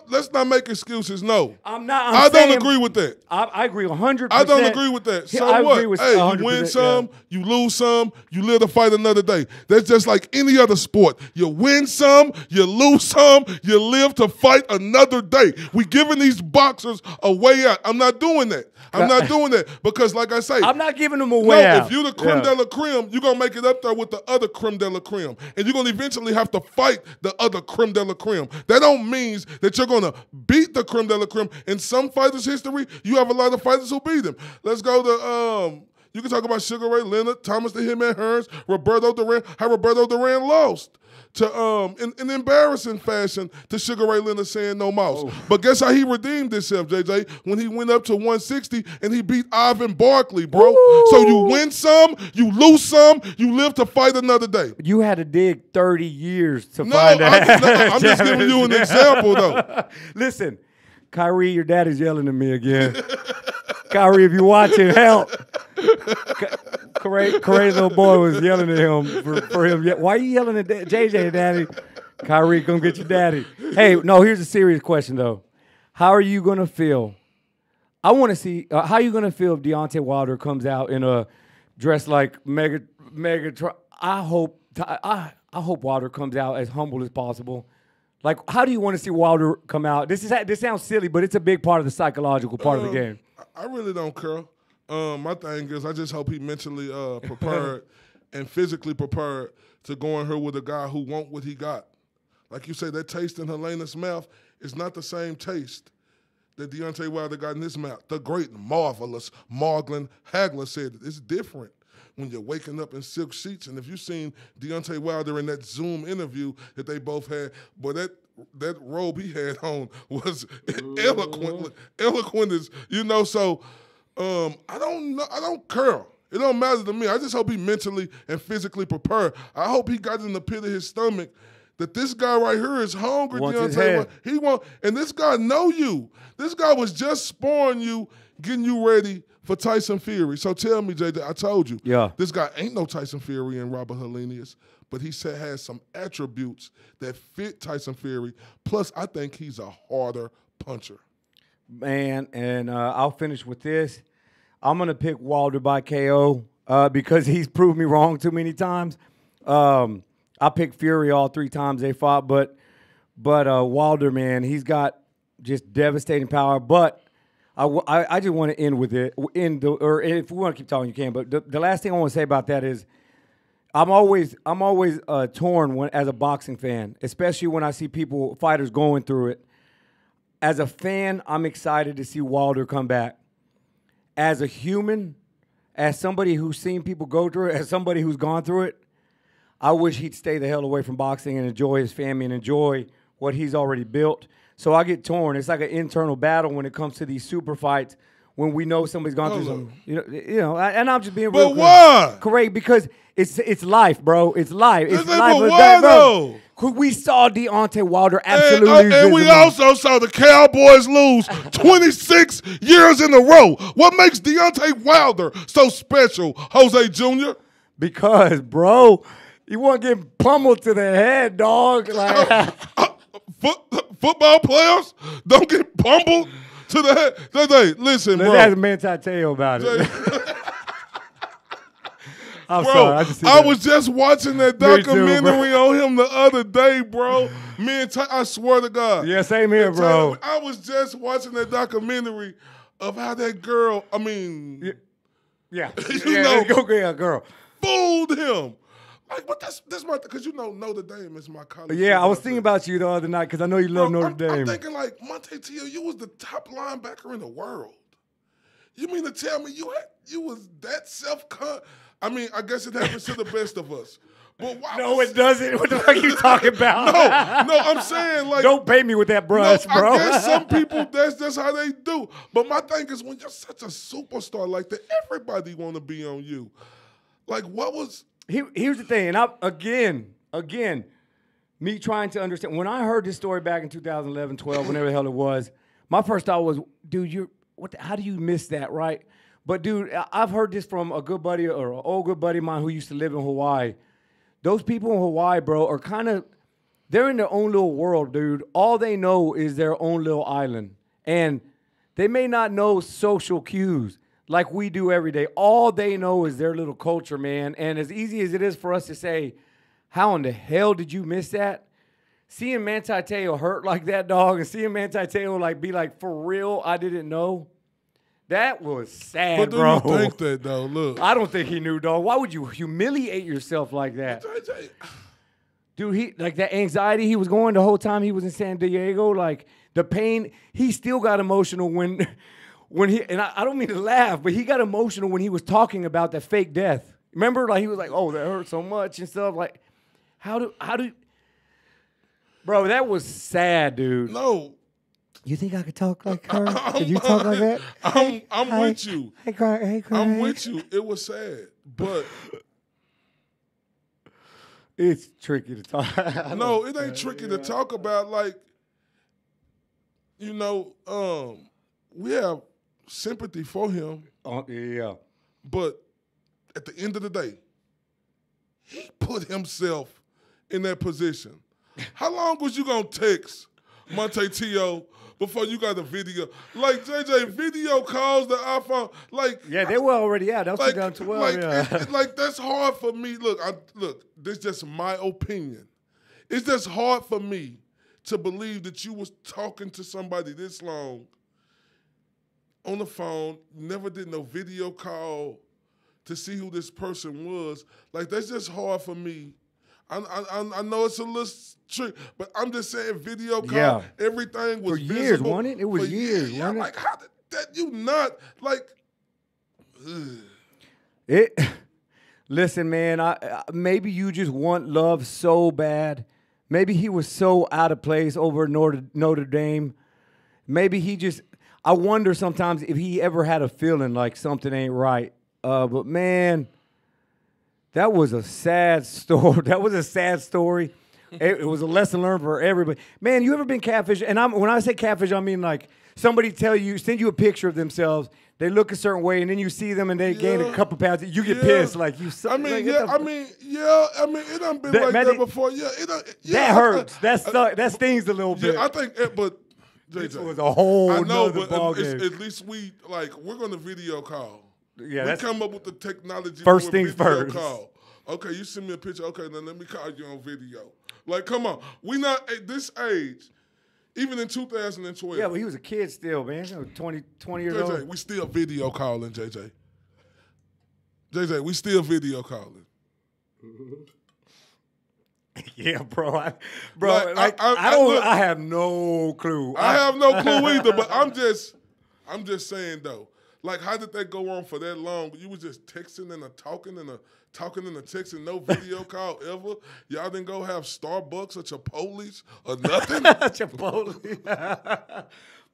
Let's not make excuses. No, I don't agree with that. I agree 100%. I don't agree with that. So I what? Agree with hey, 100%, you win some, you lose some, you live to fight another day. That's just like any other sport. You win some, you lose some, you live to fight another day. We giving these boxers a way out. I'm not doing that. I'm not doing that because, like I say, I'm not giving them a way out. If you're the creme de la creme, you're going to make it up there with the other creme de la creme. And you're going to eventually have to fight the other creme de la creme. That don't mean that you're going to beat the creme de la creme. In some fighters' history, you have a lot of fighters who beat them. Let's go to, you can talk about Sugar Ray Leonard, Thomas the Hitman Hearns, Roberto Duran, how Roberto Duran lost. to in embarrassing fashion to Sugar Ray Leonard saying no mouse. Oh. But guess how he redeemed himself, JJ? When he went up to 160 and he beat Ivan Barkley, bro. Ooh. So you win some, you lose some, you live to fight another day. You had to dig 30 years to find that. I'm just giving you an example, though. Listen, Kyrie, your daddy's yelling at me again. Kyrie, if you're watching, help. Crazy little boy was yelling at him for him. Why are you yelling at JJ, daddy? Kyrie, come get your daddy. Hey, no, here's a serious question, though. How are you going to feel? I want to see, how are you going to feel if Deontay Wilder comes out in a dress like Mega I hope Wilder comes out as humble as possible. Like, how do you want to see Wilder come out? This sounds silly, but it's a big part of the psychological part of the game. I really don't care. My thing is, I just hope he mentally prepared and physically prepared to go in here with a guy who want what he got. Like you say, that taste in Helena's mouth is not the same taste that Deontay Wilder got in his mouth. The great, marvelous Marglin Hagler said it's different when you're waking up in silk sheets. And if you've seen Deontay Wilder in that Zoom interview that they both had, boy, that robe he had on was eloquent as, you know, so I don't know. I don't care. It don't matter to me. I just hope he mentally and physically prepared. I hope he got in the pit of his stomach that this guy right here is hungry. He want, and this guy know you. This guy was just sparring you, getting you ready for Tyson Fury. So tell me, JJ, I told you. Yeah. This guy ain't no Tyson Fury and Wilder-Helenius, but he said has some attributes that fit Tyson Fury. Plus, I think he's a harder puncher. Man, and I'll finish with this. I'm going to pick Wilder by KO because he's proved me wrong too many times. I picked Fury all 3 times they fought, but Wilder, man, he's got just devastating power. But I just want to end with it. Or if we want to keep talking, you can. But the last thing I want to say about that is I'm always torn as a boxing fan, especially when I see fighters going through it. As a fan, I'm excited to see Wilder come back. As a human, as somebody who's seen people go through it, as somebody who's gone through it, I wish he'd stay the hell away from boxing and enjoy his family and enjoy what he's already built. So I get torn. It's like an internal battle when it comes to these super fights when we know somebody's gone through something. You know, and I'm just being real. But why? Correct, because it's life, bro. It's life. It's life. But why, though? We saw Deontay Wilder absolutely. And we also saw the Cowboys lose 26 years in a row. What makes Deontay Wilder so special, Jose Jr.? Because, bro, you want to get pummeled to the head, dog. Like football players don't get pummeled to the head. Listen, bro. Let's ask Manti Te'o about it. I'm bro, sorry, I was just watching that documentary on him the other day, bro. I swear to God. Yeah, same here, bro. I was just watching that documentary of how that girl, I mean. Yeah. Go girl. Fooled him. Like, but that's my, because you know Notre Dame is my college. Yeah, I was thinking about you the other night because I know you love Notre Dame. I'm thinking like, Manti Te'o, you was the top linebacker in the world. You mean to tell me you was that self-con? I mean, I guess it happens to the best of us. But why? No, it doesn't. What the fuck are you talking about? No, I'm saying like. Don't pay me with that brush, bro. I guess some people, that's how they do. But my thing is when you're such a superstar like that, everybody want to be on you. Like, what was. Here's the thing, and again, me trying to understand. When I heard this story back in 2011, 12, whenever the hell it was, my first thought was, dude, how do you miss that, right? But, dude, I've heard this from a good buddy or an old good buddy of mine who used to live in Hawaii. Those people in Hawaii, bro, are kind of, they're in their own little world, dude. All they know is their own little island. And they may not know social cues like we do every day. All they know is their little culture, man. And as easy as it is for us to say, how in the hell did you miss that? Seeing Manti Te'o hurt like that, dog, and seeing Manti Te'o like be like, for real, I didn't know. That was sad, bro. But do you think that, though? Look. I don't think he knew, dog. Why would you humiliate yourself like that? Dude, he like that anxiety he was going the whole time he was in San Diego, like the pain, he still got emotional when he, and I don't mean to laugh, but he got emotional when he was talking about that fake death. Remember, like he was like, oh, that hurt so much and stuff. Like, how do Bro, that was sad, dude. No. You think I could talk like her? Could you talk like that? I'm with you. Hey, Craig. I'm with you. It was sad, but it's tricky to talk. no, it ain't tricky to talk about. Like, you know, we have sympathy for him, Yeah. but at the end of the day, he put himself in that position. How long was you gonna text Monte Tio before you got the video? Like, JJ, video calls the iPhone. Like, Yeah, they were already out. That was 2012. like, Yeah. like that's hard for me. Look, this is just my opinion. It's just hard for me to believe that you was talking to somebody this long on the phone, never did no video call to see who this person was. Like, that's just hard for me. I know it's a little trick, but I'm just saying video call, Yeah. everything was For years, visible. wasn't it? It was For years, Yeah, wasn't it? like, how did that, you not, like, Listen, man, maybe you just want love so bad. Maybe he was so out of place over Notre Dame. Maybe he just, I wonder sometimes if he ever had a feeling like something ain't right. But, man, that was a sad story. That was a sad story. It was a lesson learned for everybody. Man, you ever been catfish? And when I say catfish, I mean like somebody send you a picture of themselves. They look a certain way, and then you see them, and they gain a couple pounds. You get pissed, like you. I mean, like, it done been like that before. Yeah, that hurts. That stings a little bit. Yeah, I think, but This JJ, was a whole I know, nother but ballgame. at least we're gonna video call. Yeah, we that's come up with the technology. first for a things video first. Call. Okay, you send me a picture. Okay, then let me call you on video. Like, come on, we not at this age. Even in 2012. Yeah, but he was a kid still, man. 20 years JJ, old. we still video calling, JJ. JJ, we still video calling. Yeah, bro. I have no clue. I have no clue either, but I'm just saying though. Like, how did that go on for that long? You was just texting and talking and texting, no video call ever. Y'all didn't go have Starbucks or Chipotle's or nothing. Chipotle.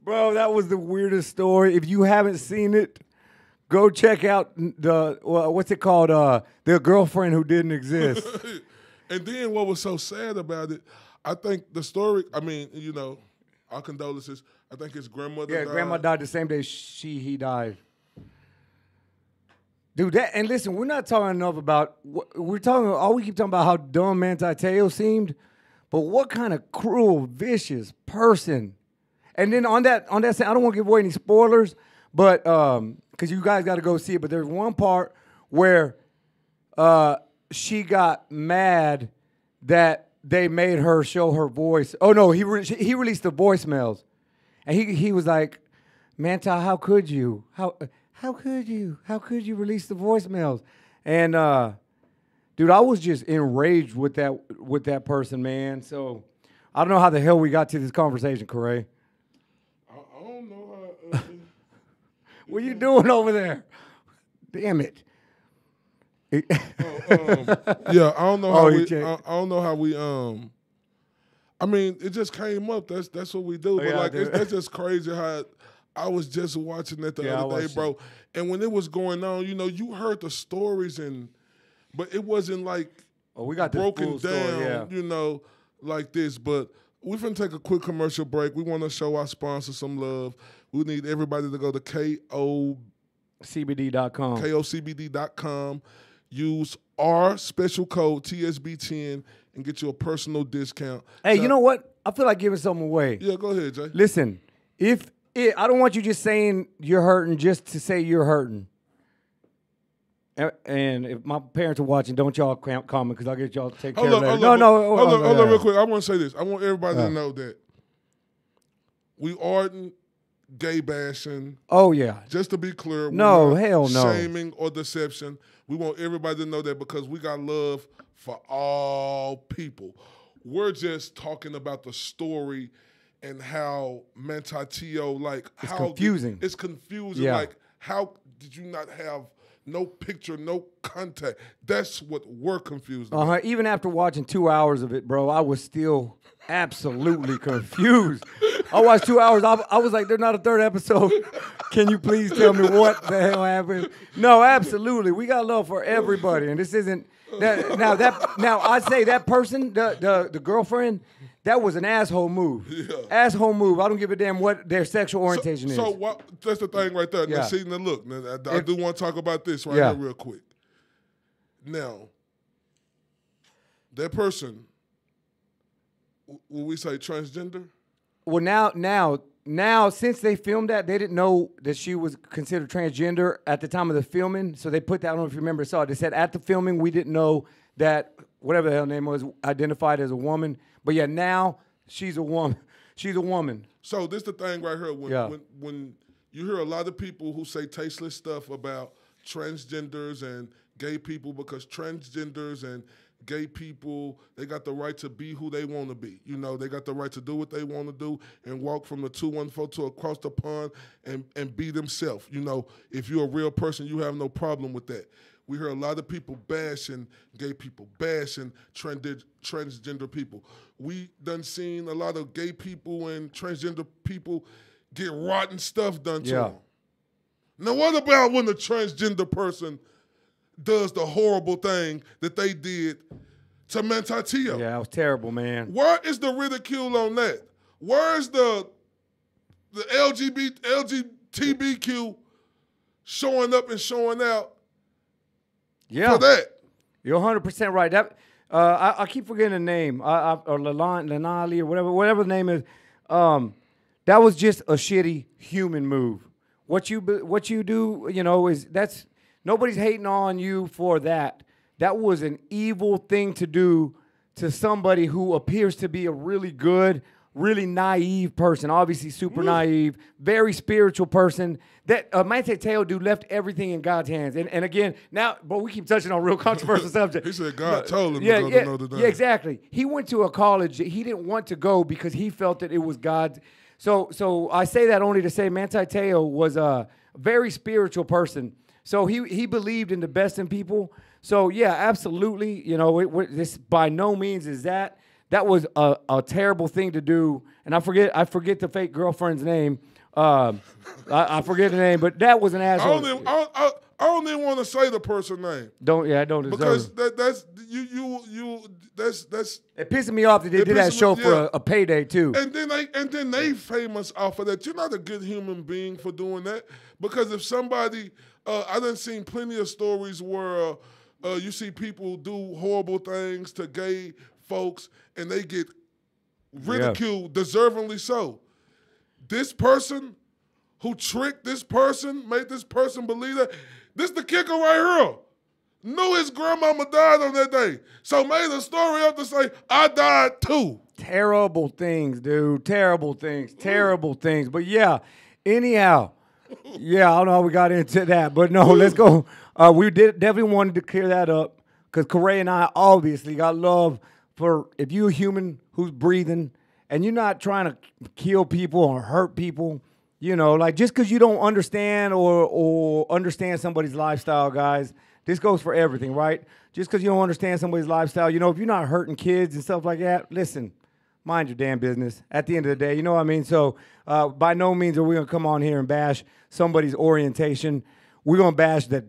Bro, that was the weirdest story. If you haven't seen it, go check out what's it called? The girlfriend who didn't exist. And then what was so sad about it, I think the story, I mean, you know, our condolences. I think his grandmother died. Yeah, grandma died the same day he died. Dude, and listen, we're not talking enough about, we keep talking about how dumb Manti Te'o seemed, but what kind of cruel, vicious person. And then on that scene, I don't want to give away any spoilers, but, because you guys got to go see it, but there's one part where she got mad that they made her show her voice. Oh, no, he released the voicemails. And he was like, Manti, how could you? How could you? How could you release the voicemails? And dude, I was just enraged with that person, man. So I don't know how the hell we got to this conversation, Corey. I don't know how. What are you doing over there? Damn it. Yeah, I don't know how I don't know how we. I mean, it just came up. That's what we do. But yeah, that's just crazy how I was just watching that the other day, bro. And when it was going on, you know, you heard the stories but it wasn't like we got broken this down, story, yeah. you know, like this. But we're finna take a quick commercial break. We want to show our sponsor some love. We need everybody to go to KOCBD.com. KOCBD.com. Use our special code TSB10 and get you a personal discount. Hey, you know what? I feel like giving something away. Yeah, go ahead, Jay. Listen, I don't want you just saying you're hurting just to say you're hurting. And if my parents are watching, don't y'all comment because I'll get y'all to take care of that. Hold on, real quick. I want to say this. I want everybody to know that we aren't gay bashing. Oh, yeah. Just to be clear. No, we're not hell no. Shaming or deception. We want everybody to know that because we got love for all people. We're just talking about the story and how Manti Te'o, like, it's confusing. It's confusing. Yeah. Like, how did you not have no picture, no contact. That's what we're confused Uh-huh. about. Even after watching 2 hours of it, bro, I was still absolutely confused. I watched 2 hours. I was like, there's not a third episode. Can you please tell me what the hell happened? No, absolutely. We got love for everybody. And this isn't that now I say that person, the girlfriend, that was an asshole move. Yeah. Asshole move. I don't give a damn what their sexual orientation is. So what, that's the thing right there. Yeah. Now, see, now look, now, I do want to talk about this right Yeah. here real quick. Now, that person, will we say transgender? Well, now, since they filmed that, they didn't know that she was considered transgender at the time of the filming. So they put that, I don't know if you remember, saw it. They said at the filming, we didn't know that whatever the hell her name was identified as a woman. But yeah, now she's a woman. She's a woman. So this the thing right here. Yeah. When you hear a lot of people who say tasteless stuff about transgenders and gay people, because transgenders and gay people, they got the right to be who they want to be. You know, they got the right to do what they want to do and walk from the 214 to across the pond and be themselves. You know, if you're a real person, you have no problem with that. We hear a lot of people bashing gay people, bashing transgender people. We done seen a lot of gay people and transgender people get rotten stuff done to them. Now, what about when the transgender person does the horrible thing that they did to Taae? Yeah, that was terrible, man. Where is the ridicule on that? Where is the LGBTQ showing up and showing out for that? You're 100% right. That I keep forgetting the name, or Lanali or whatever the name is. That was just a shitty human move. What you do, you know, is that's nobody's hating on you for that. That was an evil thing to do to somebody who appears to be a really good, really naive person. Obviously, super naive, very spiritual person. That Taae dude left everything in God's hands. And again, now, but we keep touching on real controversial subjects. He said God told him to go to Notre Dame. Yeah, exactly. He went to a college that he didn't want to go because he felt that it was God's. So I say that only to say Taae was a very spiritual person. So he believed in the best in people. So yeah, absolutely. You know, this by no means is that. That was a terrible thing to do. And I forget the fake girlfriend's name. I forget the name, but that was an asshole. I don't even want to say the person's name. I don't deserve because it. that's It pisses me off that they did that show for a payday too. And then they famous off of that. You're not a good human being for doing that. Because if somebody, I done seen plenty of stories where you see people do horrible things to gay folks and they get ridiculed, deservingly so. This person who tricked this person, made this person believe that, this the kicker right here. Knew his grandmama died on that day. So made a story up to say, I died too. Terrible things, dude. Terrible things. Terrible things. But yeah, anyhow, yeah, I don't know how we got into that. But no, let's go. We definitely wanted to clear that up because Corey and I obviously got love for if you're a human who's breathing and you're not trying to kill people or hurt people, you know, like just because you don't understand or understand somebody's lifestyle, guys, this goes for everything, right? Just because you don't understand somebody's lifestyle, you know, if you're not hurting kids and stuff like that, listen, mind your damn business at the end of the day, you know what I mean? So by no means are we going to come on here and bash somebody's orientation. We're going to bash the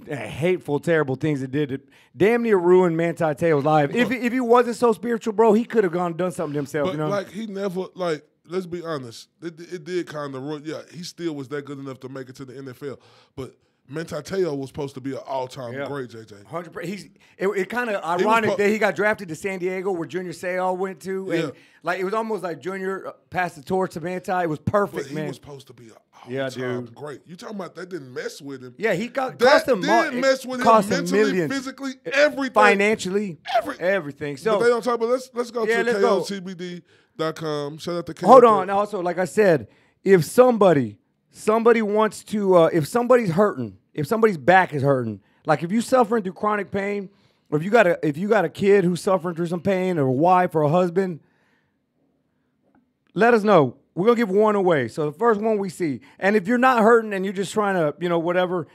hateful, terrible things that did it. Damn near ruined Taae's life. If he wasn't so spiritual, bro, he could have gone and done something to himself. But you know? like he never, like, let's be honest, it did kind of ruin. Yeah, he still was that good enough to make it to the NFL. But Taae was supposed to be an all-time great, JJ. 100%. It kind of ironic that he got drafted to San Diego, where Junior Seau went to, and like it was almost like Junior passed the torch to Taae. It was perfect, but man. He was supposed to be an all-time great. You talking about that didn't mess with him? Yeah, he got that cost him didn't mess with him mentally, millions. physically, everything, financially, everything. So but they don't talk about. Let's go to KOCBD.com. Shout out to KO. Hold on. Also, like I said, if somebody wants to, if somebody's hurting, if somebody's back is hurting, like if you're suffering through chronic pain, or if you got a kid who's suffering through some pain, or a wife or a husband, let us know. We're gonna give one away. So the first one we see, and if you're not hurting and you're just trying to, you know, whatever,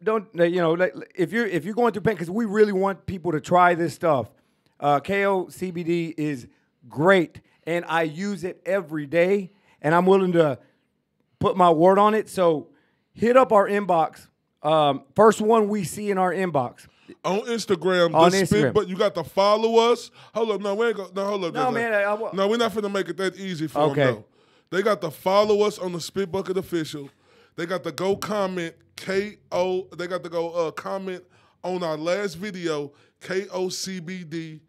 don't you know? If you're going through pain, because we really want people to try this stuff. KO CBD is great, and I use it every day, and I'm willing to put my word on it. So hit up our inbox. First one we see in our inbox. On Instagram, on Instagram. But you got to follow us. Hold up, no, we ain't no, hold up. No, man. No, we're not finna make it that easy for them, though. They got to follow us on the Spit Bucket Official. They got to go comment KO. They got to go comment on our last video, KOCBD.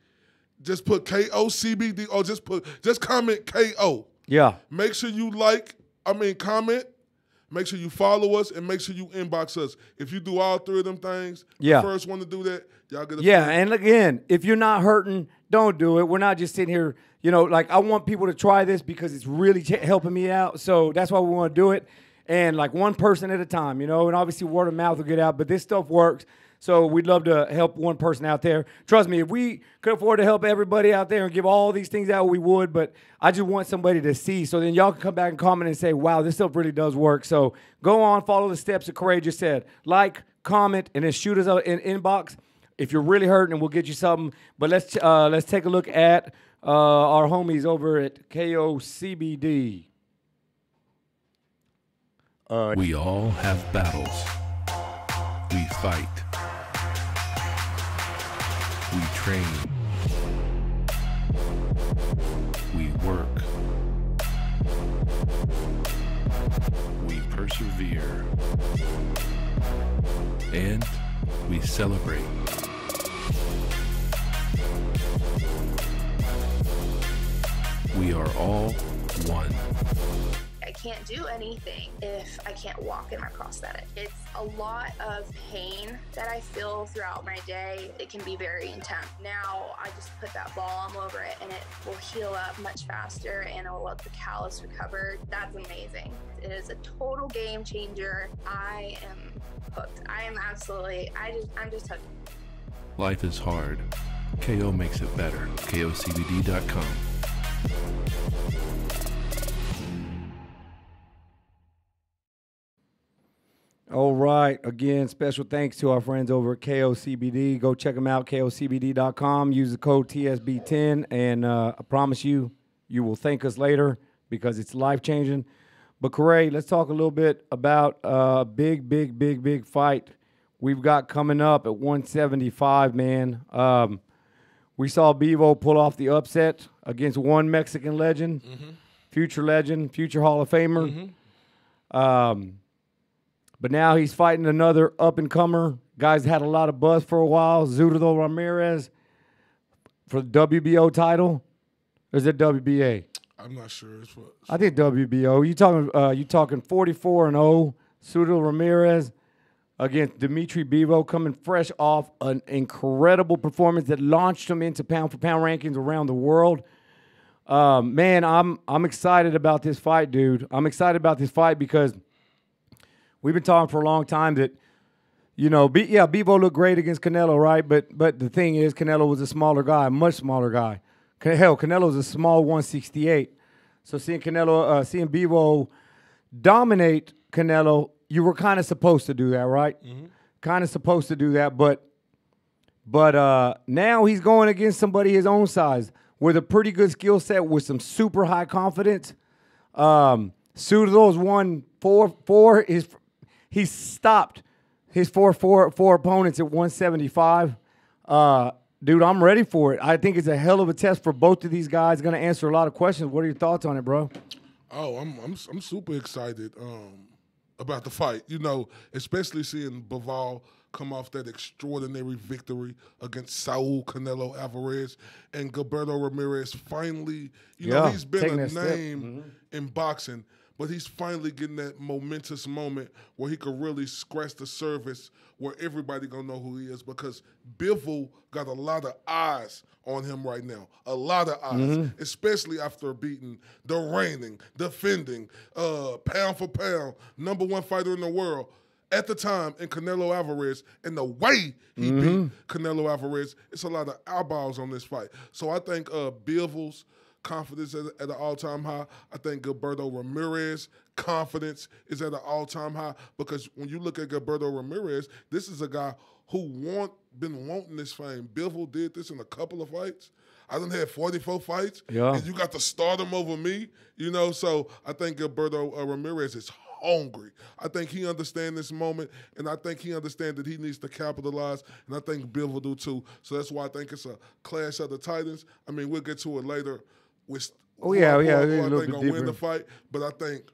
Just put KOCBD or just comment KO. Yeah. Make sure you comment. Make sure you follow us and make sure you inbox us. If you do all three of them things, the first one to do that, y'all get a and again, if you're not hurting, don't do it. We're not just sitting here, you know, like I want people to try this because it's really helping me out. So that's why we want to do it. And like one person at a time, you know, and obviously word of mouth will get out, but this stuff works. So we'd love to help one person out there. Trust me, if we could afford to help everybody out there and give all these things out, we would. But I just want somebody to see. So then y'all can come back and comment and say, wow, this stuff really does work. So go on, follow the steps that Corey just said. Like, comment, and then shoot us an inbox if you're really hurting, and we'll get you something. But let's take a look at our homies over at KOCBD. We all have battles. We fight. We train. We work. We persevere. And we celebrate. We are all one. I can't do anything if I can't walk in my prosthetic. It's a lot of pain that I feel throughout my day. It can be very intense. Now I just put that balm over it and it will heal up much faster and it will let the callus recover. That's amazing. It is a total game changer. I am hooked. I am absolutely, I'm just hooked. Life is hard. KO makes it better. KOCBD.com. All right. Again, special thanks to our friends over at KOCBD. Go check them out, KOCBD.com. Use the code TSB10, and I promise you, you will thank us later because it's life-changing. But, Corey, let's talk a little bit about a big fight we've got coming up at 175, man. We saw Bevo pull off the upset against one Mexican legend, future legend, future Hall of Famer. But now he's fighting another up-and-comer. Guy's had a lot of buzz for a while, Zurdo Ramirez, for the WBO title. Or is it WBA? I'm not sure. I think WBO. You talking 44-0, Zurdo Ramirez against Dimitri Bivol, coming fresh off an incredible performance that launched him into pound-for-pound rankings around the world. Man, I'm excited about this fight, dude. I'm excited about this fight because we've been talking for a long time that, you know, Bivol looked great against Canelo, right? But the thing is, Canelo was a smaller guy, a much smaller guy. Hell, Canelo's a small 168. So seeing Bivol dominate Canelo, you were kind of supposed to do that, right? Kind of supposed to do that, but now he's going against somebody his own size with a pretty good skill set with some super high confidence. Zurdo's won 4-4. He's stopped his 4 opponents at 175. Dude, I'm ready for it. I think it's a hell of a test for both of these guys. Going to answer a lot of questions. What are your thoughts on it, bro? Oh, I'm super excited about the fight. You know, especially seeing Bivol come off that extraordinary victory against Saul Canelo Alvarez, and Gilberto Ramirez finally, you know, he's been a name in boxing, but he's finally getting that momentous moment where he could really scratch the surface where everybody gonna know who he is, because Bivol got a lot of eyes on him right now. A lot of eyes, especially after beating the reigning, defending, pound for pound, #1 fighter in the world at the time in Canelo Alvarez, and the way he beat Canelo Alvarez. It's a lot of eyeballs on this fight. So I think Bivol's confidence at an all-time high. I think Gilberto Ramirez confidence is at an all-time high because when you look at Gilberto Ramirez, this is a guy who been wanting this fame. Bivol did this in a couple of fights. I done had 44 fights, and you got to start him over me, So I think Gilberto Ramirez is hungry. I think he understands this moment, and I think he understands that he needs to capitalize, and I think Bill will do too. So that's why I think it's a clash of the Titans. I mean, we'll get to it later. Who I think gonna win the fight, but I think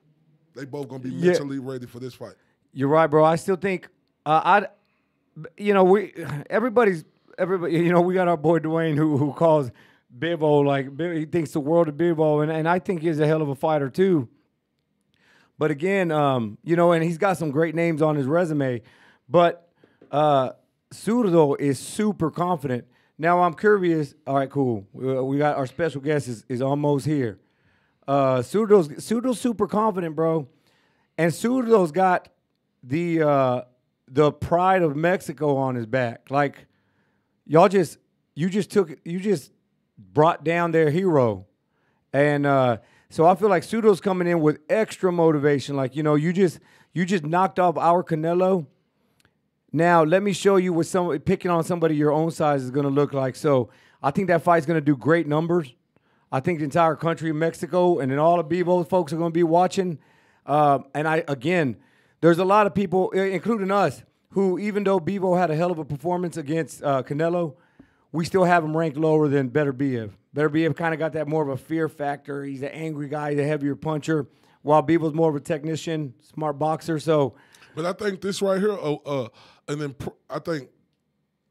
they both gonna be mentally ready for this fight. You're right, bro. I still think everybody. We got our boy Dwayne who calls Bivol he thinks the world of Bivol, and I think he's a hell of a fighter too. But again, and he's got some great names on his resume. But Zurdo is super confident. Now I'm curious. All right, cool. We got our special guest is almost here. Zurdo's super confident, bro, and Zurdo's got the pride of Mexico on his back. Like you just brought down their hero, and. So I feel like Zurdo's coming in with extra motivation. Like, you just knocked off our Canelo. Now let me show you what picking on somebody your own size is going to look like. So I think that fight's going to do great numbers. I think the entire country of Mexico and then all the Bivol folks are going to be watching. There's a lot of people, including us, who even though Bivol had a hell of a performance against Canelo, we still have him ranked lower than Beterbiev. Beterbiev kind of got that more of a fear factor. He's an angry guy, he's a heavier puncher, while Bivol's more of a technician, smart boxer. So, but I think this right here, I think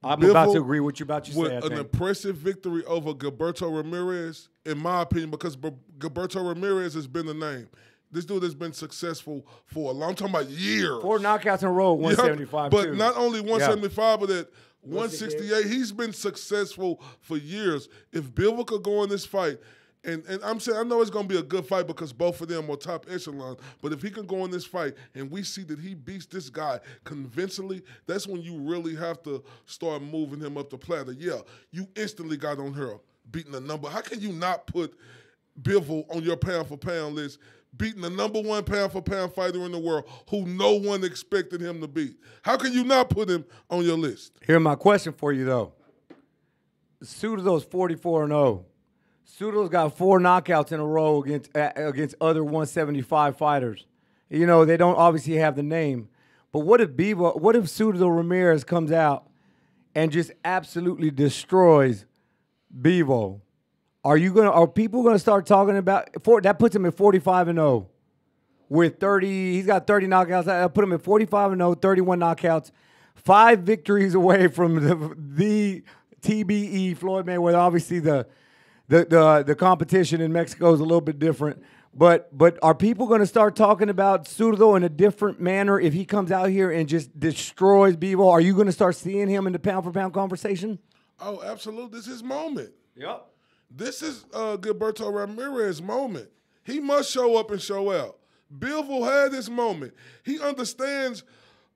I'm Bivol, about to agree with you about an impressive victory over Gilberto Ramirez, in my opinion, because Gilberto Ramirez has been the name. This dude has been successful for a long time, about years. 4 knockouts in a row, 175 but too. Not only 175, but at 168, he's been successful for years. If Bivol could go in this fight, and I'm saying I know it's going to be a good fight because both of them are top echelon, but if he can go in this fight and we see that he beats this guy convincingly, that's when you really have to start moving him up the platter. Yeah, you instantly got on her beating the number. How can you not put Bivol on your pound-for-pound list, beating the #1 pound-for-pound fighter in the world who no one expected him to beat? How can you not put him on your list? Here's my question for you, though. Zurdo's 44-0. Zurdo's got 4 knockouts in a row against other 175 fighters. They don't obviously have the name. But what if Zurdo Ramirez comes out and just absolutely destroys Bivol? Are people gonna start talking about that? Puts him at 45-0 with 30. He's got 30 knockouts. I put him at 45-0, 31 knockouts, 5 victories away from the TBE Floyd Mayweather. Obviously, the competition in Mexico is a little bit different. But are people gonna start talking about Zurdo in a different manner if he comes out here and just destroys Bivol? Are you gonna start seeing him in the pound-for-pound conversation? Oh, absolutely. This is his moment. Yep. This is Gilberto Ramirez's moment. He must show up and show out. Bivol had this moment. He understands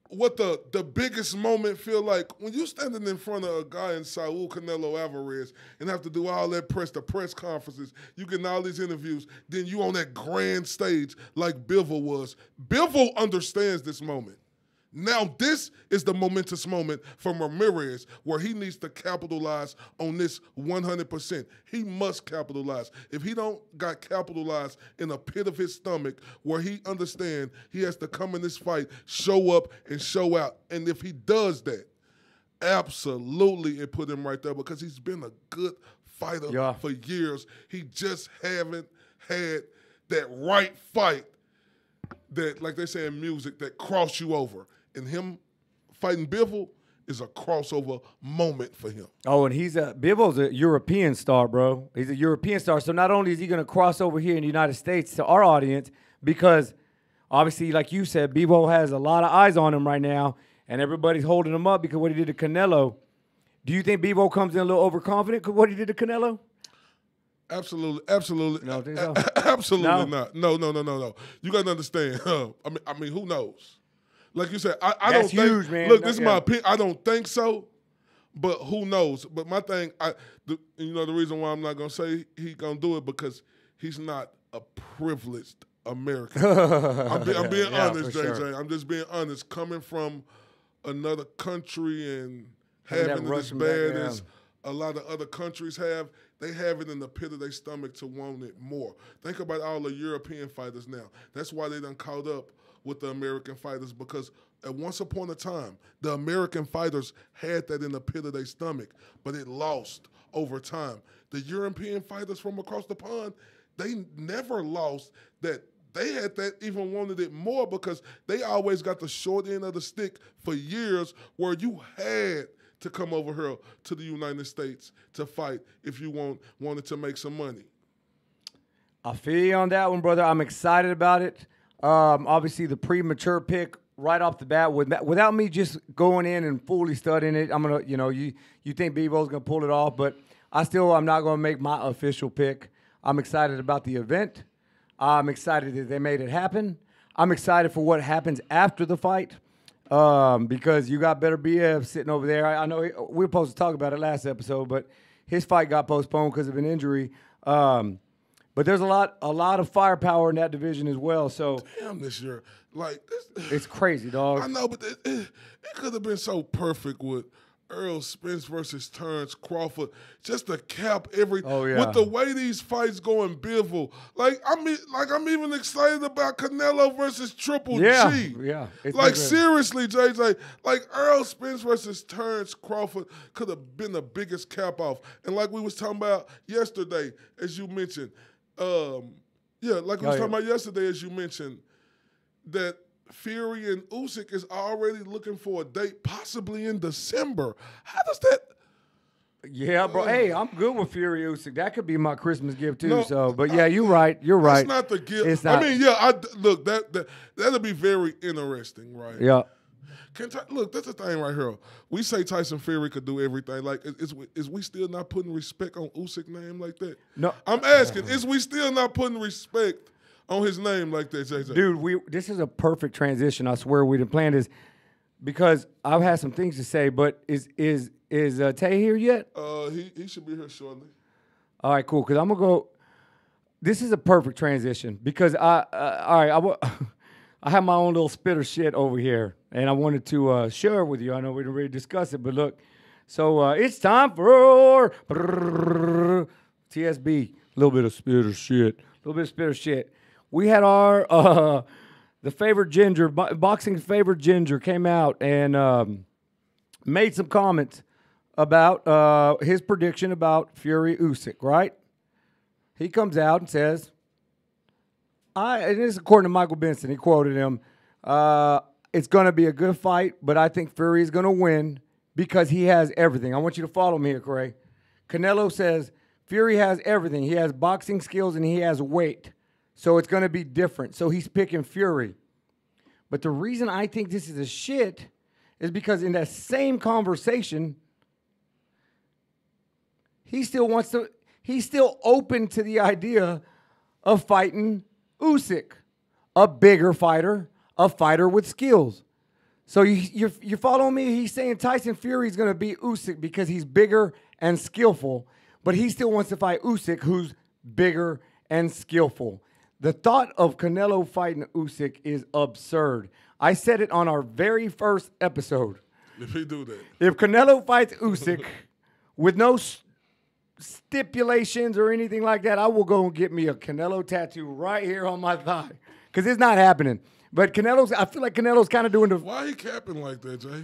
what the biggest moment feel like. When you standing in front of a guy in Saul Canelo Alvarez and have to do all that the press conferences, you getting all these interviews, then you on that grand stage like Bivol was. Bivol understands this moment. Now this is the momentous moment for Ramirez where he needs to capitalize on this 100%. He must capitalize. If he don't got capitalized in a pit of his stomach where he understand he has to come in this fight, show up and show out. And if he does that, absolutely it put him right there because he's been a good fighter for years. He just haven't had that right fight that, like they say in music, that cross you over. And him fighting Bivol is a crossover moment for him. Oh, and Bivol's a European star, bro. He's a European star. So not only is he going to cross over here in the United States to our audience, because obviously, like you said, Bivol has a lot of eyes on him right now, and everybody's holding him up because of what he did to Canelo. Do you think Bivol comes in a little overconfident because what he did to Canelo? Absolutely. No, think so? Absolutely not. No. You got to understand. I mean, who knows? Like you said, I don't think. Huge, man. Look, this is my opinion. I don't think so. But who knows? But my thing, the reason why I'm not gonna say he gonna do it because he's not a privileged American. I'm being honest, JJ. Sure. I'm just being honest. Coming from another country and having it as Russian bad background. as a lot of other countries have, they have it in the pit of their stomach to want it more. Think about all the European fighters now. That's why they done caught up with the American fighters, because at once upon a time, the American fighters had that in the pit of their stomach, but it lost over time. The European fighters from across the pond, they never lost that. They had that, even wanted it more, because they always got the short end of the stick for years, where you had to come over here to the United States to fight if you wanted to make some money. I feel you on that one, brother. I'm excited about it. Obviously, the premature pick right off the bat, without me just going in and fully studying it, I'm gonna, you think Bebo's gonna pull it off, but I'm not gonna make my official pick. I'm excited about the event. I'm excited that they made it happen. I'm excited for what happens after the fight, because you got Better BF sitting over there. I know we were supposed to talk about it last episode, but his fight got postponed because of an injury. But there's a lot of firepower in that division as well. So damn, this year, like this, it's crazy, dog. I know, but it could have been so perfect with Errol Spence versus Terrence Crawford, just to cap every. Oh, yeah. With the way these fights go in Bivol, I'm even excited about Canelo versus Triple G. Yeah. Like seriously, JJ, like Errol Spence versus Terrence Crawford could have been the biggest cap off. And like we was talking about yesterday, as you mentioned, talking about yesterday, as you mentioned, that Fury and Usyk is already looking for a date, possibly in December. How does that? Yeah, bro. Hey, I'm good with Fury Usyk. That could be my Christmas gift too. No, but yeah, you're right. You're right. It's not the gift. It's not. I mean, yeah. Look, that'll be very interesting, right? Yeah. Look, that's the thing right here. We say Tyson Fury could do everything. Like, is we still not putting respect on Usyk's name like that? No. I'm asking, is we still not putting respect on his name like that, JJ? Dude, this is a perfect transition. I swear we didn't plan this, because I've had some things to say. But is Taae here yet? He should be here shortly. All right, cool. Because I'm gonna go. This is a perfect transition, because I have my own little spit of shit over here, and I wanted to share it with you. I know we didn't really discuss it, but look. So it's time for TSB. A little bit of spit of shit. A little bit of spit of shit. We had our the favorite ginger, boxing favorite ginger, came out and made some comments about his prediction about Fury Usyk, right? He comes out and says, and this is according to Michael Benson, he quoted him, it's going to be a good fight, but I think Fury is going to win because he has everything. I want you to follow me here, Corey. Canelo says Fury has everything. He has boxing skills and he has weight. So it's going to be different. So he's picking Fury. But the reason I think this is a shit is because in that same conversation, he's still open to the idea of fighting Usyk, a bigger fighter, a fighter with skills. So you follow me? He's saying Tyson Fury is going to beat Usyk because he's bigger and skillful, but he still wants to fight Usyk, who's bigger and skillful. The thought of Canelo fighting Usyk is absurd. I said it on our very first episode. If he do that. If Canelo fights Usyk with no stipulations or anything like that, I will go and get me a Canelo tattoo right here on my thigh, because it's not happening. But I feel like Canelo's kind of doing the. Why he capping like that, Jay?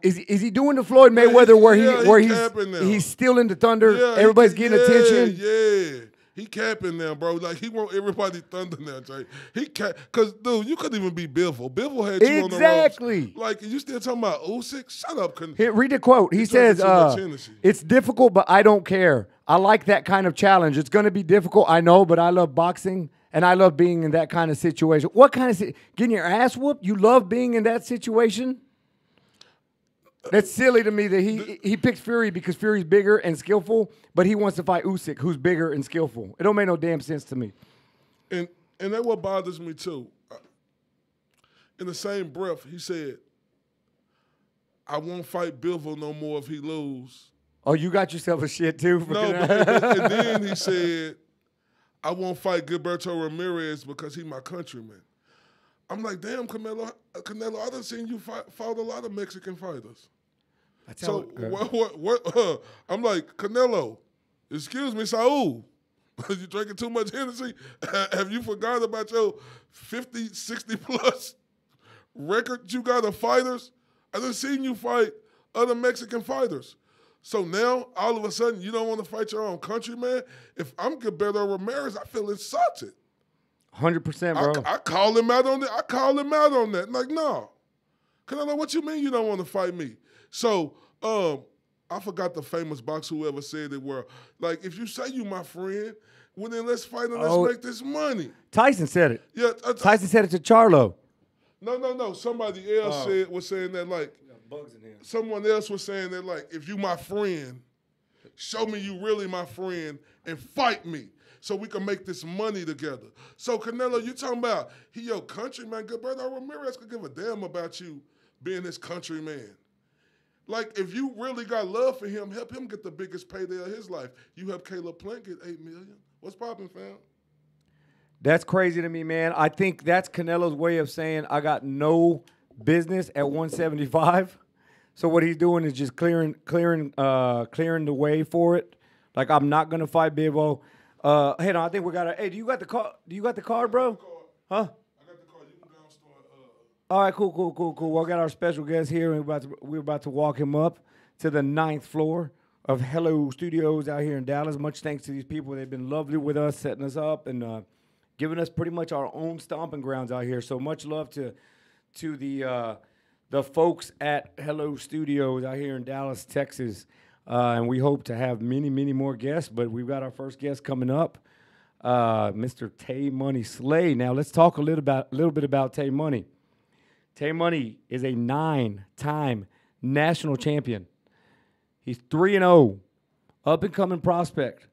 Is he doing the Floyd Mayweather where he's stealing the thunder? Yeah, everybody's getting attention. Yeah, he capping now, bro. Like he want everybody thunder now, Jay. Because dude, you couldn't even be Bivol. Bivol had you on the ropes. Like you still talking about Usyk? Shut up. Read the quote. He says, "It's difficult, but I don't care. I like that kind of challenge. It's going to be difficult, I know, but I love boxing." And I love being in that kind of situation. What kind of getting your ass whooped? You love being in that situation? That's silly to me that he picks Fury because Fury's bigger and skillful, but he wants to fight Usyk, who's bigger and skillful. It don't make no damn sense to me. And that's what bothers me too. In the same breath, he said, I won't fight Bivol no more if he lose. Oh, you got yourself a shit too? No, and then he said, I won't fight Gilberto Ramirez because he's my countryman. I'm like, damn, Canelo, I done seen you fought a lot of Mexican fighters. So what? I'm like, Canelo, excuse me, Saul, you drinking too much Hennessy? Have you forgot about your 50, 60 plus record you got of fighters? I done seen you fight other Mexican fighters. So now, all of a sudden, you don't want to fight your own countryman? If I'm Gilberto Ramirez, I feel insulted. 100%, bro. I call him out on that. I call him out on that. Like, no. Canelo, what you mean you don't want to fight me? So, I forgot the famous boxer who ever said it where, like, if you say you my friend, well, then let's fight and let's make this money. Tyson said it. Yeah, Tyson said it to Charlo. No. Somebody else was saying that, like, bugs in here. Someone else was saying that, like, if you my friend, show me you really my friend and fight me so we can make this money together. So, Canelo, you talking about he your countryman. Gilberto Ramirez could give a damn about you being his countryman. Like, if you really got love for him, help him get the biggest payday of his life. You help Caleb Plant get $8 million. What's popping, fam? That's crazy to me, man. I think that's Canelo's way of saying I got no business at 175. So what he's doing is just clearing the way for it. Like, I'm not gonna fight Bivol. Hey, on, I think we got a. Hey, do you got the card? Do you got the card, bro? Huh? I got the card. You can go and start. All right, cool. Well, I got our special guest here, and we're about to walk him up to the 9th floor of Hello Studios out here in Dallas. Much thanks to these people. They've been lovely with us, setting us up, and giving us pretty much our own stomping grounds out here. So much love to the folks at Hello Studios out here in Dallas, Texas. And we hope to have many, many more guests, but we've got our first guest coming up, Mr. Taae Money Slay. Now, let's talk a little bit about Taae Money. Taae Money is a 9-time national champion. He's 3-0, up-and-coming prospect.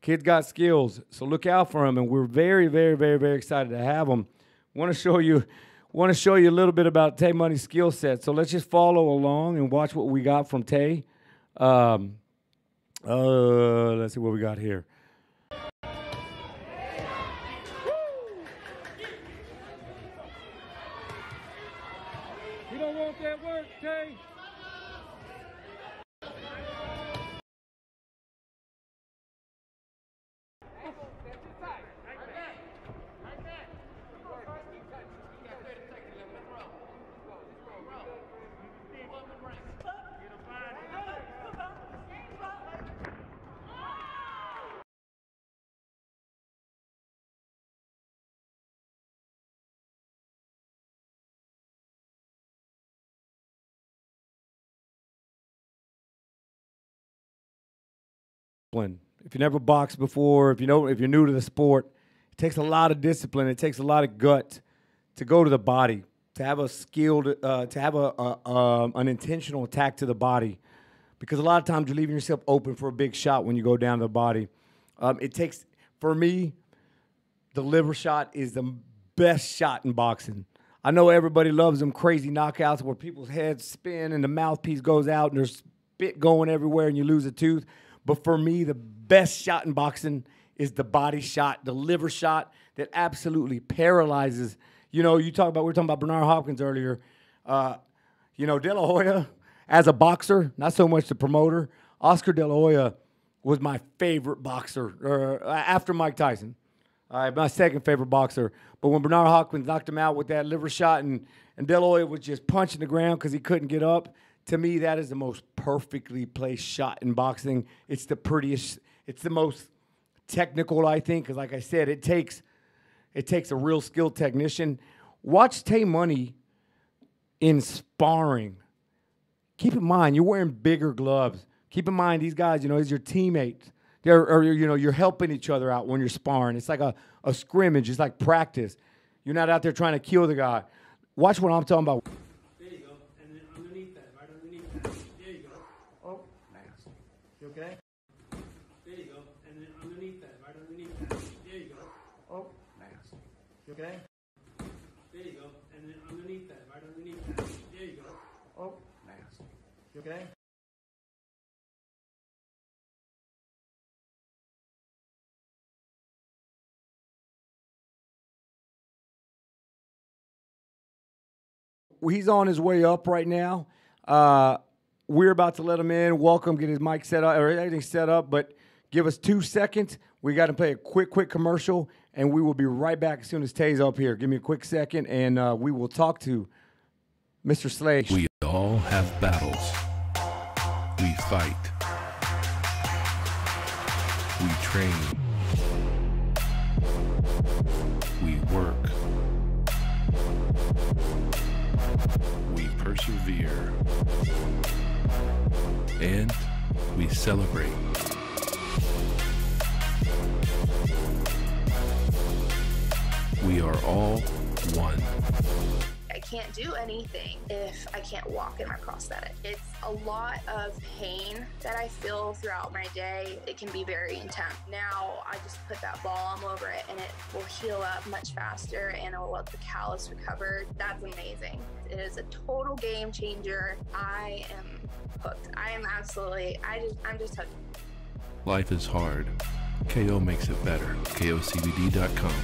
Kid's got skills, so look out for him, and we're very, very, very, very excited to have him. Want to show you a little bit about Taae Money's skill set. So let's just follow along and watch what we got from Taae. Let's see what we got here. You don't want that work, Taae. If you never boxed before, if you're new to the sport, it takes a lot of discipline. It takes a lot of gut to go to the body, to have a skilled, to have an intentional attack to the body, because a lot of times you're leaving yourself open for a big shot when you go down to the body. It takes, for me, the liver shot is the best shot in boxing. I know everybody loves them crazy knockouts where people's heads spin and the mouthpiece goes out and there's spit going everywhere and you lose a tooth. But for me, the best shot in boxing is the body shot, the liver shot that absolutely paralyzes. You know, we were talking about Bernard Hopkins earlier. De La Hoya, as a boxer, not so much the promoter, Oscar De La Hoya was my favorite boxer after Mike Tyson. My second favorite boxer. But when Bernard Hopkins knocked him out with that liver shot and De La Hoya was just punching the ground because he couldn't get up, to me, that is the most perfectly placed shot in boxing. It's the prettiest. It's the most technical, I think, because like I said, it takes a real skilled technician. Watch Taae Money in sparring. Keep in mind, you're wearing bigger gloves. Keep in mind, these guys, he's your teammate. You're helping each other out when you're sparring. It's like a scrimmage. It's like practice. You're not out there trying to kill the guy. Watch what I'm talking about. Okay? There you go. And then underneath that, right underneath that. There you go. Oh, nice. You okay? There you go. And then underneath that, right underneath that. There you go. Oh, nice. Okay. He's on his way up right now. We're about to let him in. Welcome, get his mic set up, or everything set up, but give us 2 seconds. We got to play a quick commercial, and we will be right back as soon as Taae's up here. Give me a quick second, and we will talk to Mr. Slay. We all have battles. We fight. We train. We work. We persevere. And we celebrate. We are all one. I can't do anything if I can't walk in my prosthetic. It's a lot of pain that I feel throughout my day. It can be very intense. Now I just put that balm over it and it will heal up much faster and it will let the callus recover. That's amazing. It is a total game changer. I am hooked. I am absolutely, I'm just hooked. Life is hard. KO makes it better. KOCBD.com.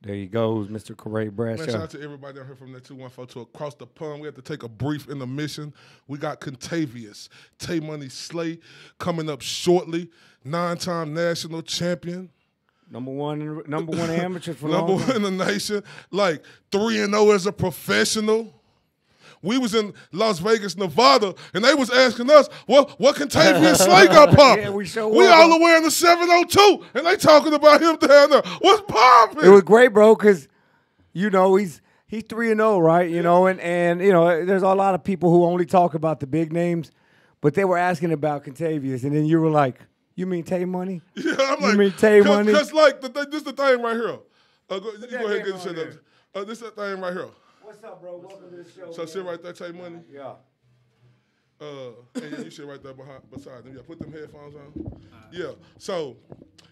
There he goes, Mr. Corey Man, shout Bradshaw. out to everybody down here from the 214 to across the pond. We have to take a brief intermission. We got Kentavias, Taae Money Slay coming up shortly. 9-time national champion. Number one amateur for Number one in the nation. Like 3-0 as a professional. We was in Las Vegas, Nevada, and they was asking us, well, what Kentavias Slay got popping? Yeah, we all the way in the 702, and they talking about him down there. What's popping? It was great, bro, because, you know, he's 3-0, right? You know, and you know, there's a lot of people who only talk about the big names, but they were asking about Kentavias, and then you were like, you mean Taae Money? Yeah, I'm like, you mean Taae Money? Because, like, this is the thing right here. You go ahead and get this shit up. This is the thing right here. What's up, bro? Welcome to the show. So sit right there, Taae Money. Yeah. And you sit right there beside them. Yeah, put them headphones on. Yeah. So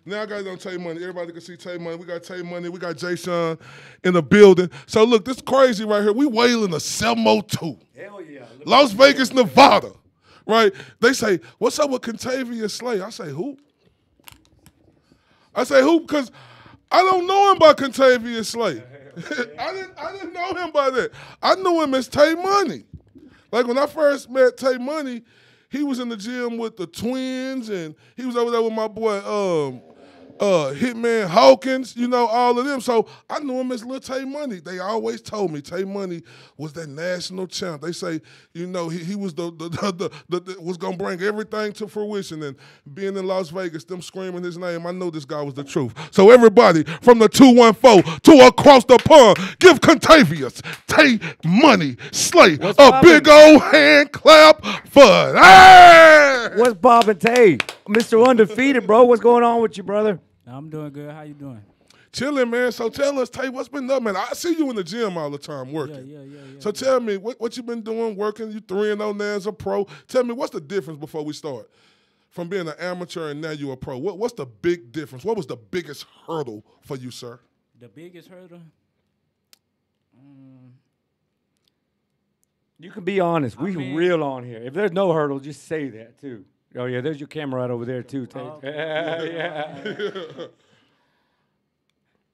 now I got it on Taae Money. Everybody can see Taae Money. We got Taae Money. We got Jay Sean in the building. So look, this is crazy right here. We wailing a 702. Hell yeah. Las Vegas, Nevada. Right? They say, what's up with Kentavias Slay? I say, who? Because I don't know him by Kentavias Slay. I didn't know him by that. I knew him as Taae Money. Like when I first met Taae Money, he was in the gym with the twins, and he was over there with my boy Hitman Hawkins, you know, all of them. So I knew him as Lil Taae Money. They always told me Taae Money was that national champ. They say, you know, he was the was gonna bring everything to fruition. And being in Las Vegas, them screaming his name, I know this guy was the truth. So everybody from the 214 to across the pond, give Kentavias Taae Money Slay a big old hand clap for that. What's poppin', Taae? Mr. Undefeated, bro. What's going on with you, brother? I'm doing good. How you doing? Chilling, man. So tell us, Taae, what's been up, man? I see you in the gym all the time working. Yeah. So tell me, what you been doing working? You 3-0 now as a pro. Tell me, what's the difference before we start? From being an amateur and now you're a pro. What's the big difference? What was the biggest hurdle for you, sir? The biggest hurdle? You can be honest. We real on here. If there's no hurdle, just say that, too. Oh, yeah, there's your camera right over there, too, Taae. Yeah.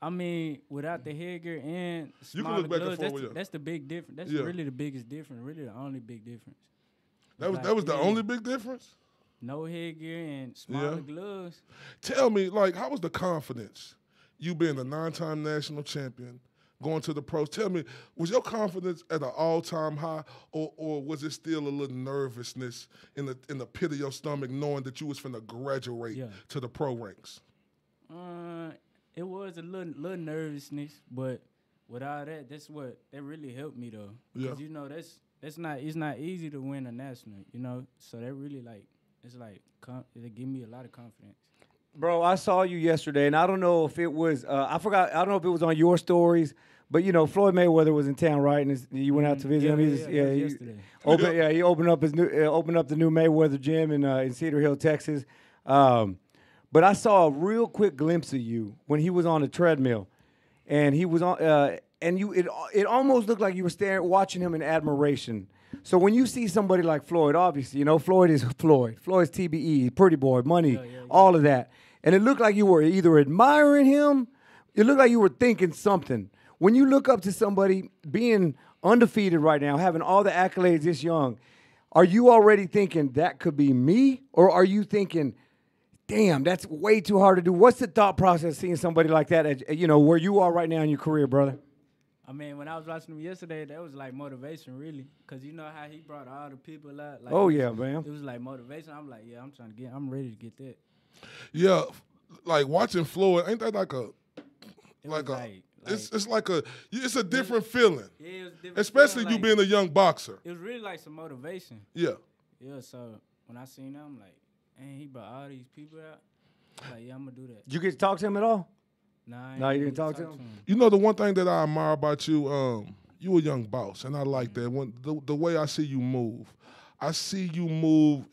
I mean, without the headgear and You can smaller look back and gloves, forward, that's the big difference. That's really the biggest difference, really the only big difference. That was the only big difference? No headgear and smaller gloves. Tell me, like, how was the confidence? You being a 9-time national champion, going to the pros. Tell me, was your confidence at an all-time high, or was it still a little nervousness in the pit of your stomach, knowing that you was finna graduate to the pro ranks? It was a little nervousness, but with all that, that really helped me though. Because you know it's not easy to win a national, you know. So that really it gave me a lot of confidence. Bro, I saw you yesterday, and I don't know if it was I don't know if it was on your stories, but you know, Floyd Mayweather was in town, right? And you went out to visit him. Yesterday. He opened up the new Mayweather gym in Cedar Hill, Texas. But I saw a real quick glimpse of you when he was on the treadmill, and he was on and it almost looked like you were watching him in admiration. So when you see somebody like Floyd, obviously, you know, Floyd is Floyd. Floyd's TBE, Pretty Boy, Money, all of that. And it looked like you were either admiring him, it looked like you were thinking something. When you look up to somebody being undefeated right now, having all the accolades this young, are you already thinking that could be me? Or are you thinking, damn, that's way too hard to do? What's the thought process seeing somebody like that, you know, where you are right now in your career, brother? I mean, when I was watching him yesterday, that was like motivation, really. Because you know how he brought all the people out. Like, man. It was like motivation. I'm like, yeah, I'm ready to get that. Yeah, like watching Floyd, ain't that it's a different feeling. Yeah, it was a different especially feeling, you being a young boxer. It was really like some motivation. Yeah. Yeah, so when I seen him, I'm like, man, he brought all these people out. I'm like, yeah, I'm going to do that. Did you get to talk to him at all? Nah, you didn't talk to him? You know, the one thing that I admire about you, you a young boss, and I like that. When the way I see you move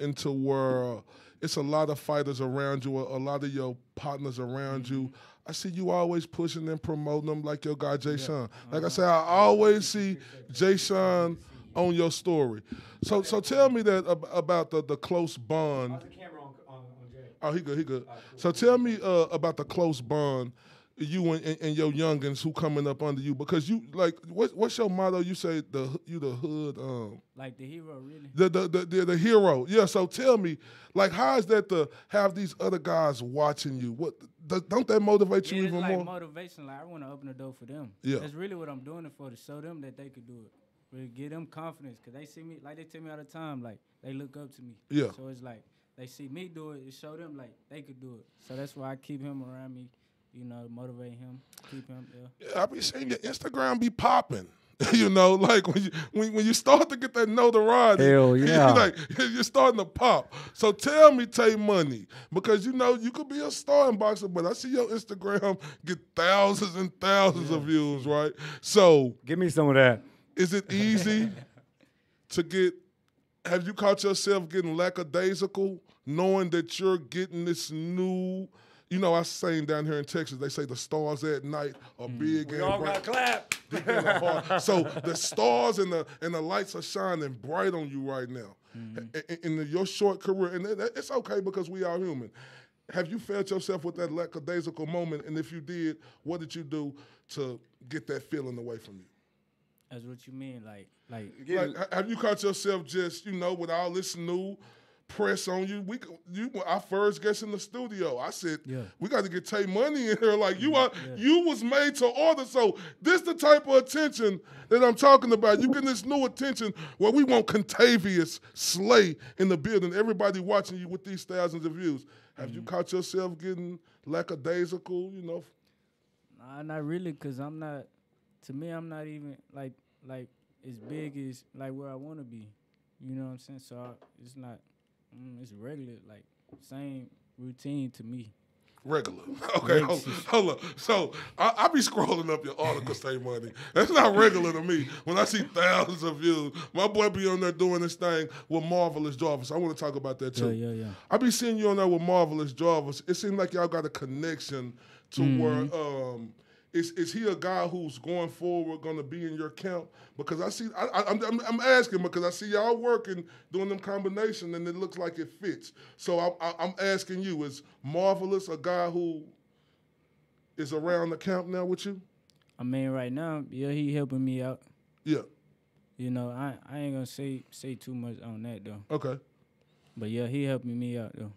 into where it's a lot of fighters around you, a lot of your partners around you. I see you always pushing and promoting them like your guy, Jay Sean. Like I said, I always see Jay Sean on your story. So tell me that about the close bond. How's the camera on Jay? Oh, he good. So tell me about the close bond you and your youngins who coming up under you? Because you like what's your motto? You say you the hood like the hero, really. The hero. Yeah, so tell me, like, how is that to have these other guys watching you? What don't that motivate you even like more? Motivation, like I want to open the door for them. Yeah. That's really what I'm doing it for, to show them that they could do it. Really give them confidence, because they see me, like they tell me all the time, like they look up to me. Yeah. So it's like they see me do it, it show them like they could do it. So that's why I keep him around me, you know, motivate him, keep him there. Yeah, I be seeing your Instagram be popping. You know, like when you start to get that notoriety, hell yeah, you're starting to pop. So tell me, Taae Money, because you know you could be a star in boxing, but I see your Instagram get thousands and thousands of views, right? So give me some of that. Is it easy to get? Have you caught yourself getting lackadaisical, knowing that you're getting this new? You know, I was saying down here in Texas, they say the stars at night are big We and all bright. got clap. So the stars and the lights are shining bright on you right now. In your short career, and it's okay because we are human. Have you felt yourself with that lackadaisical moment? And if you did, what did you do to get that feeling away from you? That's what you mean, like have you caught yourself just, you know, with all this new press on you? Our first guest in the studio, I said, we got to get Taae Money in here. Like you was made to order. So this the type of attention that I'm talking about. You getting this new attention where we want Kentavias slay in the building. Everybody watching you with these thousands of views. Have you caught yourself getting lackadaisical? You know? Nah, not really, because I'm not. To me, I'm not even like as big as like where I want to be. You know what I'm saying? So it's not. It's regular, like same routine to me. Regular. Okay, hold up. So I be scrolling up your articles, Taae Money. That's not regular to me. When I see thousands of views, my boy be on there doing this thing with Marvelous Jarvis. I want to talk about that too. Yeah. I be seeing you on there with Marvelous Jarvis. It seems like y'all got a connection to where is he a guy who's going forward going to be in your camp? Because I see, I'm asking because I see y'all working, doing them combination, and it looks like it fits. So I'm asking you, is Marvelous a guy who is around the camp now with you? I mean, right now, he helping me out. Yeah. You know, I ain't gonna say too much on that though. Okay. But he helping me out though.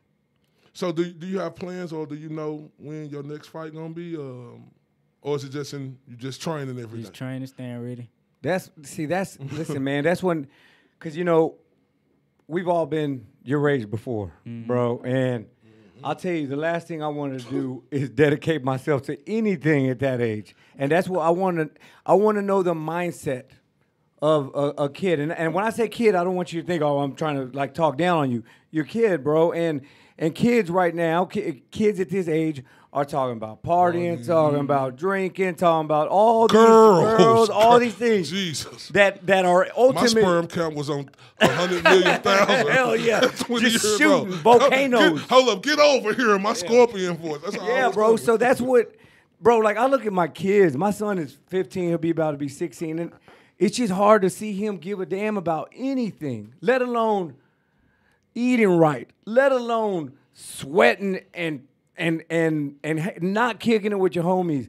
So do you have plans, or do you know when your next fight gonna be? Or is it just you just training every day? Just training, staying ready. Listen, man, that's when, because, you know, we've all been your age before, bro. And I'll tell you, the last thing I want to do is dedicate myself to anything at that age. And that's what I want to know the mindset of a kid. And when I say kid, I don't want you to think, oh, I'm trying to, like, talk down on you. You're a kid, bro. And kids right now, kids at this age are talking about partying, talking about drinking, talking about all these girls, all these things. Jesus. That are ultimate. My sperm count was on 100 million thousand. Hell yeah. 20 Just years shooting ago. volcanoes. Hold up, get over here, my scorpion voice. That's all Yeah, bro. So that's what, bro, like I look at my kids. My son is 15. He'll be about to be 16. And it's just hard to see him give a damn about anything, let alone eating right, let alone sweating and not kicking it with your homies.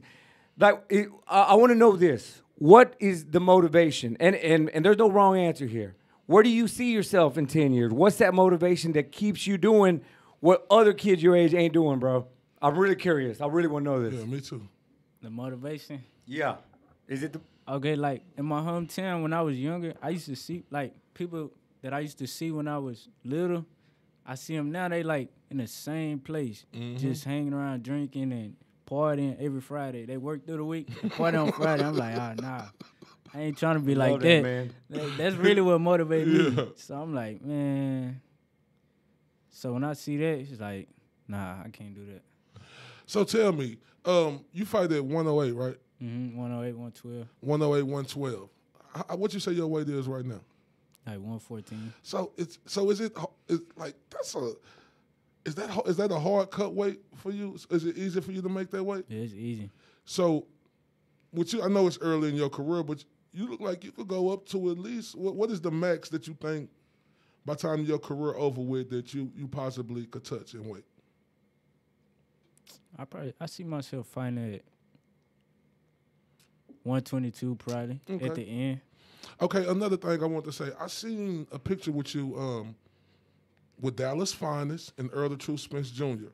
Like, I want to know this. What is the motivation? And there's no wrong answer here. Where do you see yourself in 10 years? What's that motivation that keeps you doing what other kids your age ain't doing, bro? I'm really curious. I really want to know this. Yeah, me too. The motivation? Yeah. Is it the... Okay, like, in my hometown when I was younger, I used to see, like, people that I used to see when I was little, I see them now, they, like, in the same place, just hanging around, drinking and partying every Friday. They work through the week, and party on Friday. I'm like, nah. I ain't trying to be like that. Man. That's really what motivates me. So I'm like, man. So when I see that, it's like, nah, I can't do that. So tell me, you fight at 108, right? 108, 112. 108, 112. What you say your weight is right now? Like 114. So is that a hard cut weight for you? Is it easy for you to make that weight? Yeah, it's easy. So, I know it's early in your career, but you look like you could go up to at least, what is the max that you think by the time your career over with that you possibly could touch in weight? I see myself fighting at 122 probably at the end. Okay, another thing I want to say. I seen a picture with you with Dallas Finest and Earl the Truth Spence Jr.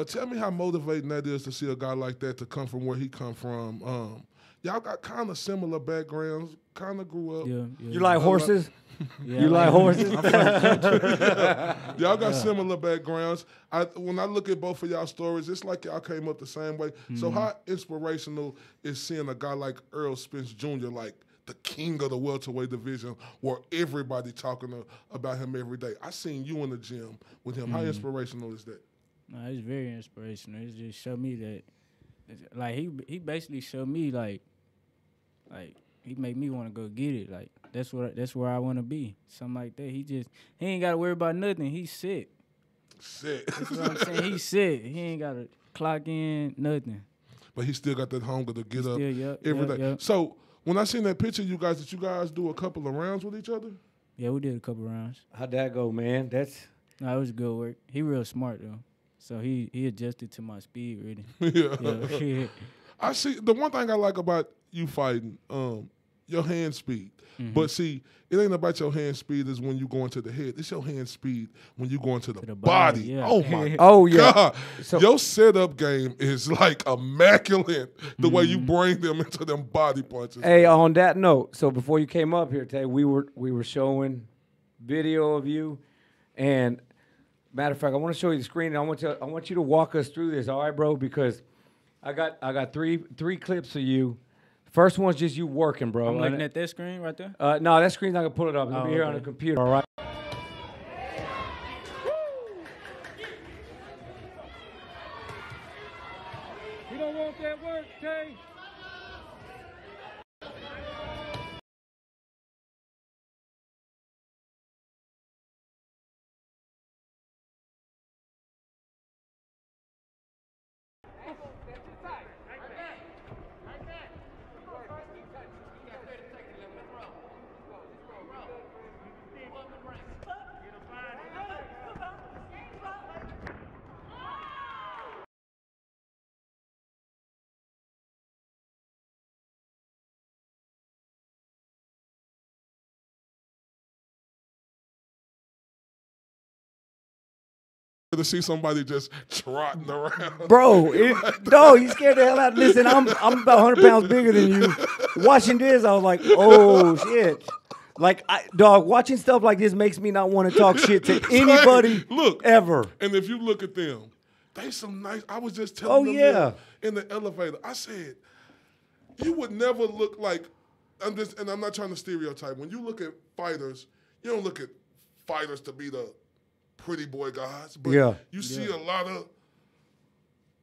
Tell me how motivating that is to see a guy like that to come from where he come from. Y'all got kind of similar backgrounds, kind of grew up. Yeah. You like horses? Yeah, You like horses? Y'all got similar backgrounds. When I look at both of y'all stories, it's like y'all came up the same way. So how inspirational is seeing a guy like Earl Spence Jr., like the king of the welterweight division, where everybody talking about him every day? I seen you in the gym with him. How inspirational is that? No, it's very inspirational. It just showed me that, like, he basically showed me like he made me want to go get it. Like that's where I want to be. Something like that. He ain't got to worry about nothing. He's set. That's what I'm saying. He's set. He ain't got to clock in nothing. But he still got that hunger to get up every day. Yep. So when I seen that picture, did you guys do a couple of rounds with each other? Yeah, we did a couple rounds. How'd that go, man? No, it was good work. He real smart though, so he adjusted to my speed really. Yeah. I see. The one thing I like about you fighting, your hand speed. But see, it ain't about your hand speed is when you go into the head. It's your hand speed when you go into the body. Yeah. Oh my God. So, your setup game is like immaculate the way you bring them into them body punches. hey, on that note, so before you came up here, Tay, we were showing video of you, and matter of fact, I want to show you the screen. And I want you to walk us through this, all right, bro? Because I got three clips of you. First one's just you working, bro. I'm looking at that screen right there. No, that screen's not gonna pull it up. It'll be here on the computer, all right? You don't want that work, Tay? To see somebody just trotting around. Bro, no, you scared the hell out. Listen, I'm about 100 pounds bigger than you. Watching this, I was like, oh, shit. Like, watching stuff like this makes me not want to talk shit to anybody ever. And if you look at them, they some nice. I was just telling them in the elevator. I said, you would never look like, and I'm not trying to stereotype. When you look at fighters, you don't look at fighters to be the pretty boy guys, but you see a lot of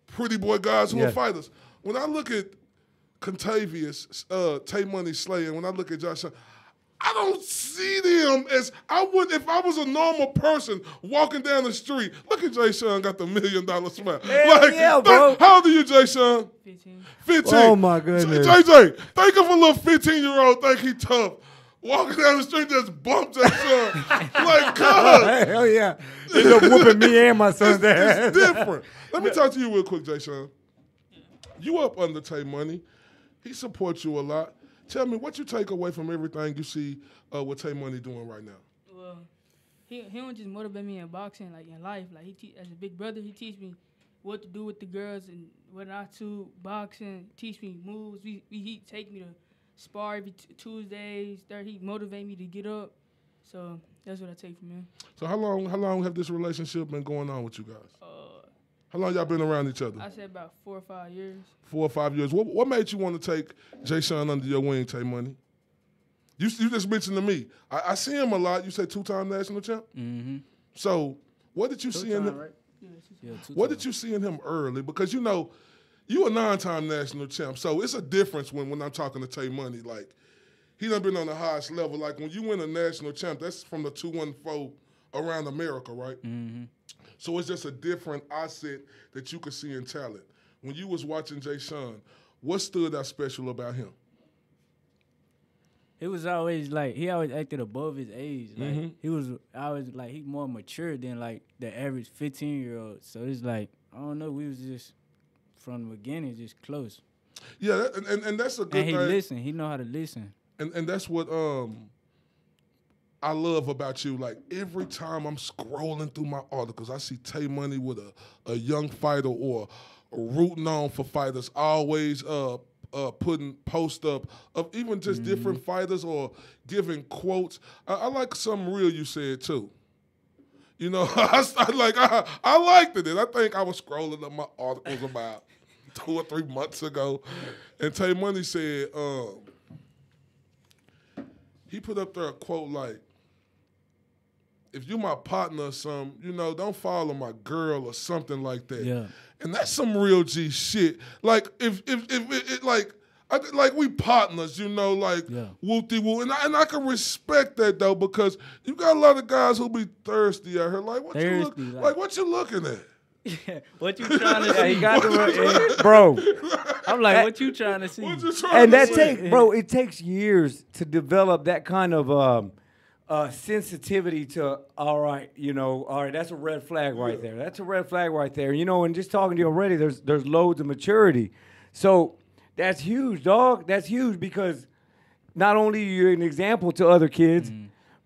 pretty boy guys who are fighters. When I look at Kentavias, Taae Money Slayer, when I look at Josh, I don't see them as I would if I was a normal person walking down the street. Look at Jay Sean got the $1 million smile. Yeah, bro. How old are you, Jay Sean? 15. Oh my goodness. JJ, think of a little 15-year-old think he tough. Walking down the street, just bumped Jay Sean. Like, God. Hell yeah. End up whooping me and my son's ass. It's different. Let me talk to you real quick, Jay Sean. You up under Taae Money. He supports you a lot. Tell me, what you take away from everything you see what Taae Money doing right now? Well, he don't just motivate me in boxing, like in life. Like as a big brother, he teach me what to do with the girls and what not to. Boxing, teach me moves. He take me to spar every Tuesdays. He motivate me to get up. So that's what I take from him. So how long have this relationship been going on with you guys? How long y'all been around each other? I say about 4 or 5 years. 4 or 5 years. What made you want to take Jay Sean under your wing, Taae Money? You just mentioned to me. I see him a lot. You say 2-time national champ? Mm-hmm. So what did you see in him? Right? Yeah, What did you see in him early? Because you know, you a 9-time national champ. So it's a difference when I'm talking to Taae Money. Like, he done been on the highest level. Like, when you win a national champ, that's from the 214 around America, right? Mm-hmm. So it's just a different asset that you could see in talent. When you was watching Jay Sean, what stood out special about him? It was always like he always acted above his age. Like he was always like he more mature than like the average 15-year-old. So it's like I don't know. We was just from the beginning just close. Yeah, and that's a good And he thing. listen. He know how to listen. And that's what I love about you. Like every time I'm scrolling through my articles, I see Taae Money with a young fighter or rooting on for fighters, always putting post up of even just different fighters or giving quotes. I like something real you said too. You know, I liked it. And I think I was scrolling up my articles about 2 or 3 months ago, and Taae Money said he put up there a quote like, if you my partner or something, you know, don't follow my girl or something like that. Yeah. And that's some real G shit. Like if like we partners, you know, like whoopty woo. And I can respect that though, because you got a lot of guys who be thirsty out here. Like what what you looking at? Yeah, what you trying to see? He got the bro. I'm like, what you trying to see? What you trying to see? It takes years to develop that kind of sensitivity to, all right, that's a red flag right there. That's a red flag right there. And just talking to you already, there's loads of maturity. So that's huge, dog. That's huge because not only are you an example to other kids,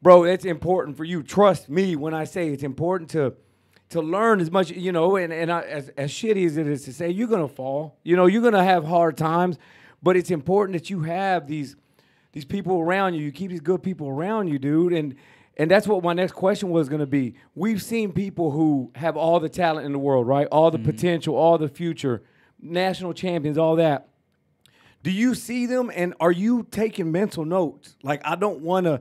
bro, it's important for you. Trust me when I say it's important to learn as much, and as shitty as it is to say, you're going to fall. You're going to have hard times, but it's important that you have these people around you. You keep these good people around you, dude. And that's what my next question was going to be. We've seen people who have all the talent in the world, right? All the potential, all the future, national champions, all that. Do you see them, and are you taking mental notes? Like, I don't want to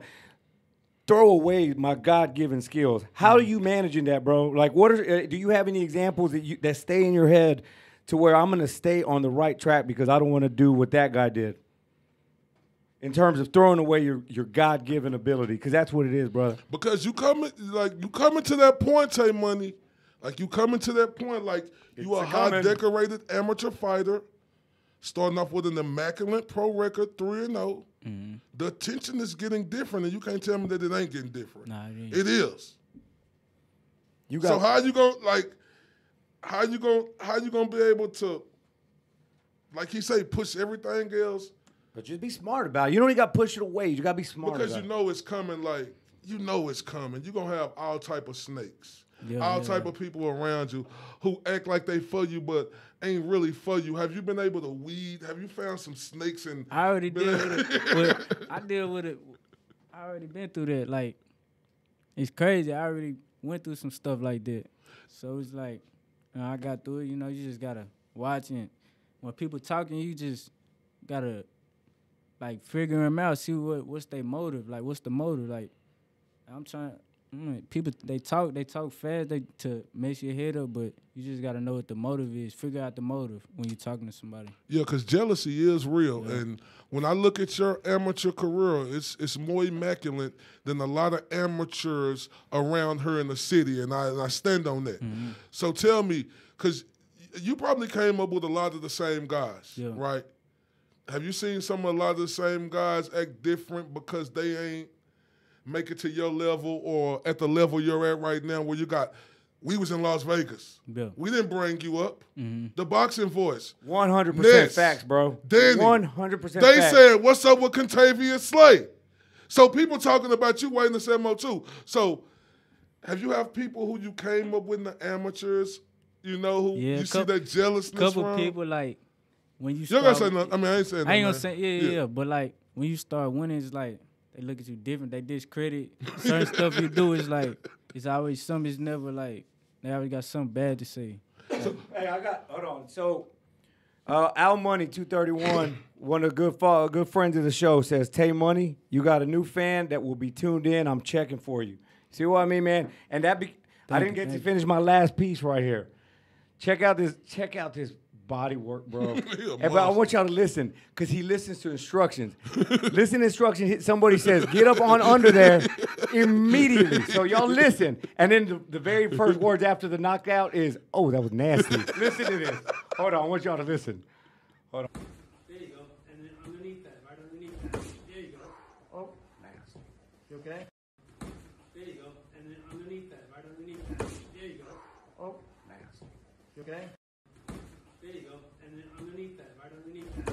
throw away my God-given skills. How are you managing that, bro? Like, do you have any examples that stay in your head to where I'm going to stay on the right track because I don't want to do what that guy did? In terms of throwing away your God-given ability, because that's what it is, brother. Because you coming to that point, Taae Money. Like you coming to that point, like you a high decorated amateur fighter, starting off with an immaculate pro record, 3-0. The attention is getting different, and you can't tell me that it ain't getting different. Nah, it is. So how you gonna be able to, like he say, push everything else? But just be smart about it. You don't even got to push it away. You got to be smart because about it. Because you know it's coming. Like it's coming. You're gonna have all type of snakes, all type of people around you who act like they for you, but ain't really for you. Have you been able to weed? Have you found some snakes? And I already deal with it. I deal with it. I already been through that. Like, it's crazy. I already went through some stuff like that. So it's like, I got through it. You just gotta watch it. When people talking, you just gotta like figure them out. See what's their motive. Like, what's the motive? Like, I'm trying. People they talk fast to mess your head up, but you just gotta know what the motive is. Figure out the motive when you're talking to somebody. Yeah, because jealousy is real, and when I look at your amateur career, it's more immaculate than a lot of amateurs around here in the city, and I stand on that. So tell me, because you probably came up with a lot of the same guys, right? Have you seen a lot of the same guys act different because they ain't make it to your level or at the level you're at right now where we was in Las Vegas. Yeah. We didn't bring you up. The Boxing Voice. 100% facts, bro. Danny. 100% facts. They said, what's up with Kentavias Slay? So people talking about you waiting to say more too. So have you have people who you came up with in the amateurs, who you see that jealousness couple from? People like when you start. You're going to say nothing. I mean, I ain't saying nothing. I ain't going to say, yeah. But like when you start winning, it's like, they look at you different. They discredit certain stuff you do. It's like it's always something. It's never like they always got something bad to say. Hey, hold on. So, Al Money 231, one of the good friends of the show says, Taae Money, you got a new fan that will be tuned in. I'm checking for you. See what I mean, man? And I didn't get to finish my last piece right here. Check out this body work, bro. But I want y'all to listen because he listens to instructions. Listen to instructions. Somebody says, get up on under there immediately. So y'all listen. And then the very first words after the knockout is, oh, that was nasty. Listen to this. Hold on. I want y'all to listen. Hold on. There you go. And then underneath that, right underneath that. There you go. Oh, nasty. You okay? There you go. And then underneath that, right underneath that. There you go. Oh, nasty. You okay? There you go. And then underneath that, right underneath that.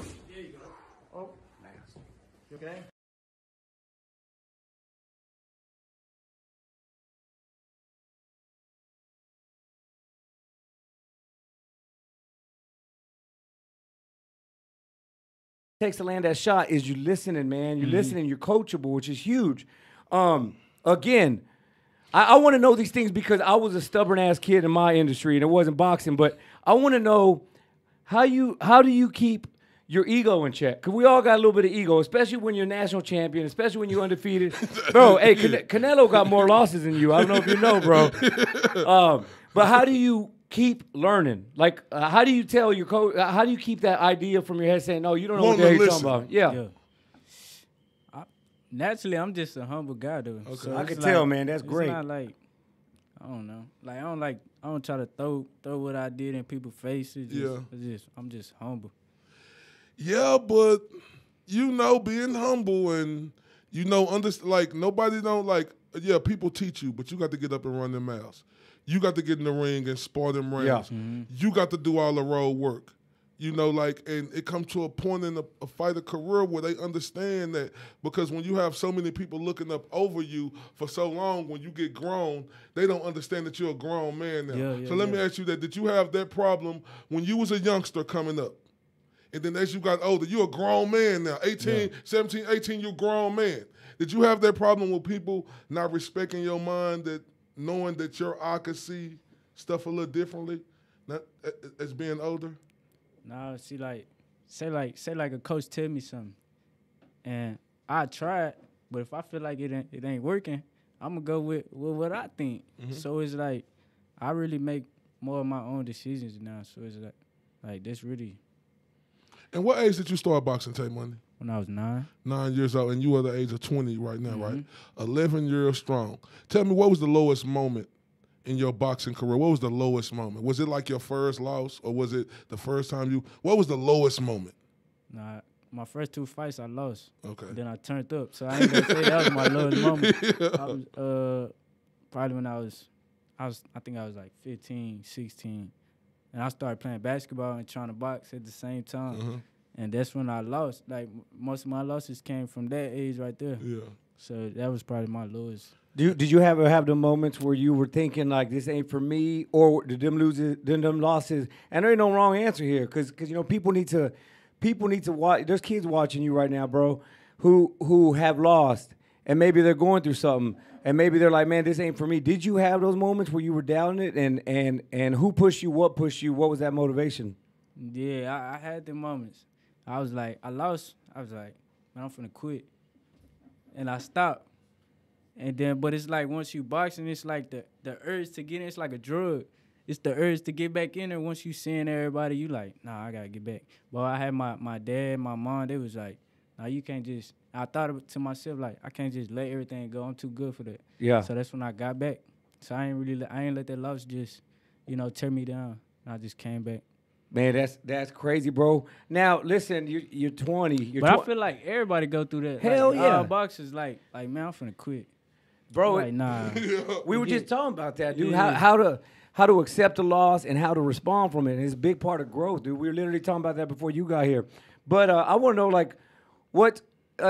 You okay? Takes to land that shot is you listening, man. You're listening. You're coachable, which is huge. Again, I want to know these things because I was a stubborn ass kid in my industry and it wasn't boxing. But I want to know how do you keep your ego in check? Because we all got a little bit of ego, especially when you're national champion, especially when you're undefeated. Bro, hey, Canelo got more losses than you. I don't know if you know, bro. But how do you keep learning? Like, how do you tell your coach? How do you keep that idea from your head saying, no, you don't know what the hell you're talking about? Yeah. Naturally, I'm just a humble guy, though. Okay. So I can tell, man. That's great. It's not like, I don't know. Like, I don't try to throw what I did in people's faces. I'm just humble. Yeah, but, you know, being humble and, you know, like, nobody don't, like, yeah, people teach you, but you got to get up and run them mouths. You got to get in the ring and spar them rounds. Yeah. Mm-hmm. You got to do all the road work. You know, like, and it comes to a point in a fighter career where they understand that because when you have so many people looking up over you for so long, when you get grown, they don't understand that you're a grown man now. So let me ask you that. Did you have that problem when you was a youngster coming up? And then as you got older, you're a grown man now. 18, 17, 18, you're a grown man. Did you have that problem with people not respecting your mind, that knowing that your eye could see stuff a little differently not, as being older? No, see, like, say like a coach tell me something, and I try it, but if I feel like it ain't working, I'm gonna go with what I think. Mm-hmm. So it's like I really make more of my own decisions now. So it's like that's really. And what age did you start boxing, Taae Money? When I was 9. 9 years old, and you are the age of 20 right now, right? 11 years strong. Tell me, what was the lowest moment in your boxing career? What was the lowest moment? Was it like your first loss, or was it the first time you? What was the lowest moment? Nah, my first 2 fights I lost. Okay. Then I turned up, so I ain't gonna say that was my lowest moment. I was probably when I think I was like 15, 16, and I started playing basketball and trying to box at the same time. And that's when I lost. Like, most of my losses came from that age right there. Yeah. So that was probably my lowest. Did you ever have the moments where you were thinking, like, this ain't for me, or did them losses? And there ain't no wrong answer here, because you know, people need to watch. There's kids watching you right now, bro, who have lost, and maybe they're going through something, and maybe they're like, man, this ain't for me. Did you have those moments where you were down it, and who pushed you? What pushed you? What was that motivation? Yeah, I had the moments. I was like, I lost. I was like, man, I'm finna quit. And I stopped. And then, but it's like once you boxing, it's like the urge to get in. It's like a drug. It's the urge to get back in there. Once you seeing everybody, you like, nah, I gotta get back. But I had my dad, my mom, they was like, nah, you can't just. I thought to myself, like, I can't just let everything go. I'm too good for that. Yeah. So that's when I got back. So I ain't let that loss just, you know, tear me down. I just came back. Man, that's crazy, bro. Now, listen, you're 20. But I feel like everybody go through that. Hell like, yeah. All boxers, like, man, I'm finna quit. Bro, like, nah. We were just talking about that, dude. Yeah. How to accept a loss and how to respond from it. It's a big part of growth, dude. We were literally talking about that before you got here. But I want to know, like, what,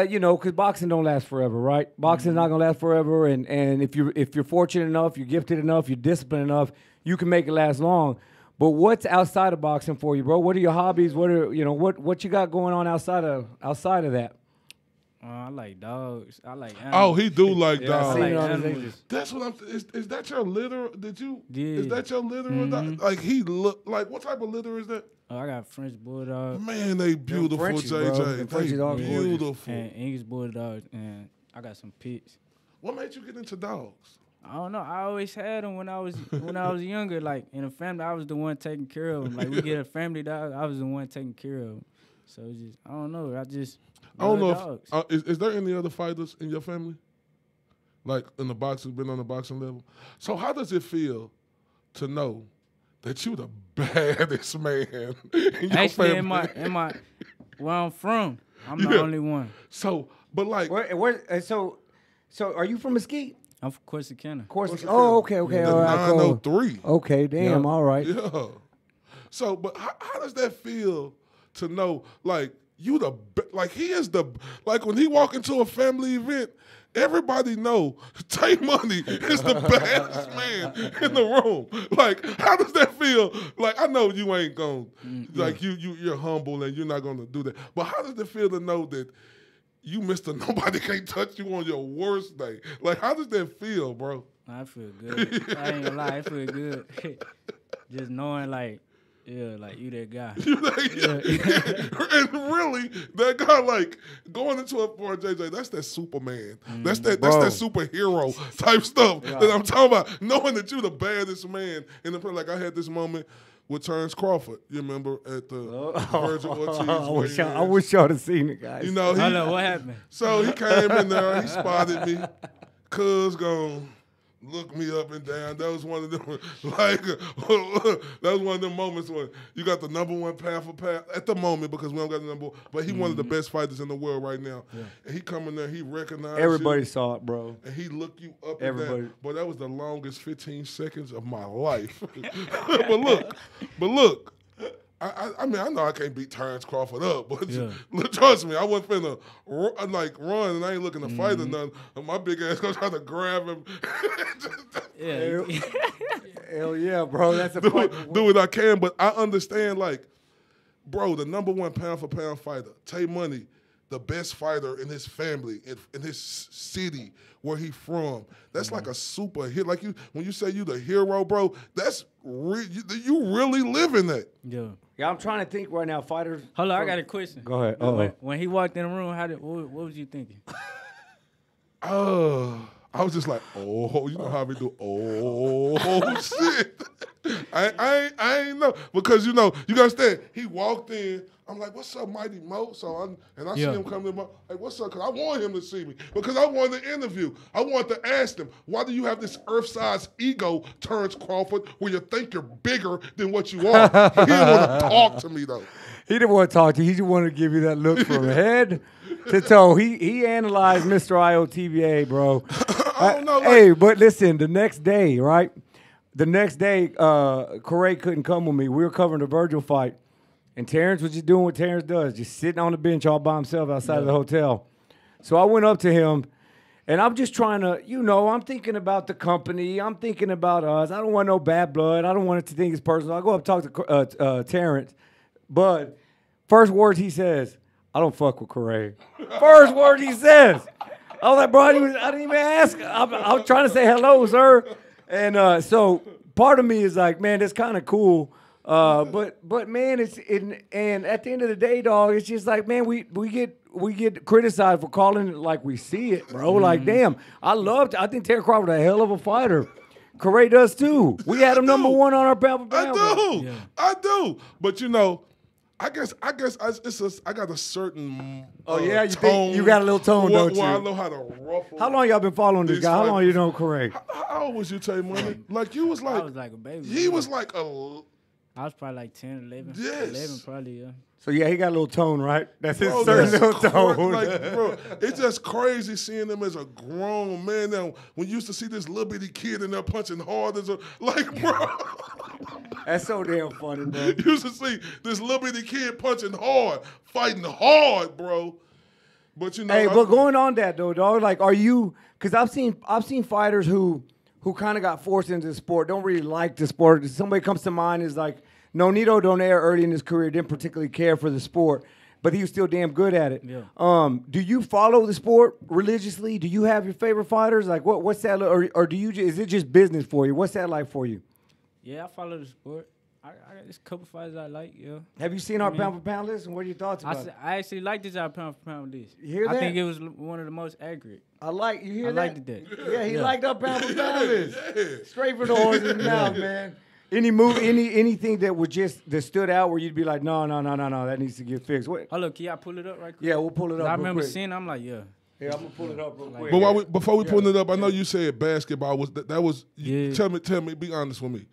you know, because boxing don't last forever, right? Boxing's not going to last forever. And if you're fortunate enough, you're gifted enough, you're disciplined enough, you can make it last long. But what's outside of boxing for you, bro? What are your hobbies? What are, you know, what you got going on outside of that? I like dogs. I like animals. Oh, he do like dogs. I like animals. That's what I'm. Is that your litter? Did you? Yeah. Is that your litter? Like, he look like, what type of litter is that? Oh, I got French Bulldog. Man, they beautiful, Frenchies, JJ. They beautiful. And English Bulldogs, and I got some pits. What made you get into dogs? I don't know. I always had them when I was younger. Like, in a family, I was the one taking care of them. Like, we get a family dog, I was the one taking care of them. So it's just, I don't know. I don't know if is there any other fighters in your family, like in the boxing, been on the boxing level? So how does it feel to know that you the baddest man in your Actually, family? in my where I'm from, I'm the only one. So, but like, so are you from Mesquite? I'm from Corsicana. Oh, okay, all right, cool. 903. Okay, damn, all right. Yeah. So, but how does that feel to know, like, you like he is like when he walk into a family event, everybody know Taae Money is the baddest man in the room. Like, how does that feel? Like, I know you ain't gonna like you're humble and you're not gonna do that. But how does it feel to know that you Mr. Nobody can't touch you on your worst day? Like, how does that feel, bro? I feel good. I ain't gonna lie, I feel good. Just knowing like you that guy. And really, that guy, like, going into it for JJ, that's that Superman. That's that superhero type stuff that I'm talking about. Knowing that you're the baddest man in the like I had this moment with Terrence Crawford. You remember at the Virgil Ortiz? I wish y'all had seen it, guys. You know, what happened? So he came in there, he spotted me. Cuz gone. Look me up and down. That was one of them, like, that was one of them moments when you got the #1 pound for pound at the moment because we don't got the number. But he one of the best fighters in the world right now. Yeah. And he come in there, he recognized everybody you, saw it, bro. And he looked you up everybody. And down. But that was the longest 15 seconds of my life. but look. I mean, I know I can't beat Terrence Crawford up, but trust me, I wasn't finna run, and I ain't looking to fight or nothing. And my big ass gonna try to grab him. Hell yeah, bro. That's a do what I can, but I understand, like, bro, the #1 pound for pound fighter, Taae Money, the best fighter in his family, in his city where he from. That's like a super hit. Like when you say you the hero, bro, that's you really living that. Yeah, I'm trying to think right now, fighters. Hold on, I got a question. Go ahead. When he walked in the room, what was you thinking? I was just like, oh, you know how we do. Oh shit! I ain't know because you understand. He walked in. I'm like, what's up, Mighty Mo? So I see him come in. Like, what's up? Because I want him to see me because I wanted to interview. I wanted to ask him, why do you have this earth-sized ego, Terrence Crawford, where you think you're bigger than what you are? He didn't want to talk to me though. He didn't want to talk to you. He just wanted to give you that look from head to toe. He analyzed Mr. IOTBA, bro. I don't know. Hey, but listen, the next day, right? The next day, Corey couldn't come with me. We were covering the Virgil fight. And Terrence was just doing what Terrence does, just sitting on the bench all by himself outside of the hotel. So I went up to him, and I'm just trying to, I'm thinking about the company. I'm thinking about us. I don't want no bad blood. I don't want it to think it's personal. I go up and talk to Terrence. But first words he says, I don't fuck with Corey. First word he says. I was like, bro, I didn't even ask. I was trying to say hello, sir. And so part of me is like, man, that's kind of cool. But man, and at the end of the day, dog, it's just like, man, we get criticized for calling it like we see it, bro. Like, damn, I think Terrence Crawford a hell of a fighter. Corey does too. We had him #1 on our pound for pound. I do. But I guess I got a certain you tone. think you got a little tone, don't you? I know how to ruffle. How long y'all been following this guy? How long you know Corey? How old was you, Taae Money? Like you was like I was like a baby. He was like a. I was probably like 10, 11. Yes. 11 probably, yeah. So, yeah, he got a little tone, right? That's his certain little tone. Bro, it's just crazy seeing him as a grown man now. When you used to see this little bitty kid in there punching hard bro. That's so damn funny, bro. You used to see this little bitty kid punching hard, fighting hard, bro. But, Hey, but going on that, though, dog, like, are you – because I've seen fighters who kind of got forced into the sport, don't really like the sport. Somebody comes to mind is like, Nonito Donaire early in his career didn't particularly care for the sport, but he was still damn good at it. Yeah. Do you follow the sport religiously? Do you have your favorite fighters? Like, what's that? Or do you? Is it just business for you? What's that like for you? Yeah, I follow the sport. I got this couple fighters I like. Yeah. Have you seen our pound for pound list? And what are your thoughts about it? I actually like this our pound for pound list. You hear that? I think it was one of the most accurate. You hear that? I liked that. Yeah, he liked our pound for pound list. Straight from the horse's mouth, man. Anything that stood out where you'd be like, no, that needs to get fixed. What? Hold up, can y'all pull it up right quick? Yeah, we'll pull it up. I remember quick. seeing, I'm like, yeah. Yeah, I'm gonna pull it up real quick. But before we pull it up, I know you said basketball was that was. Yeah. Tell me, be honest with me.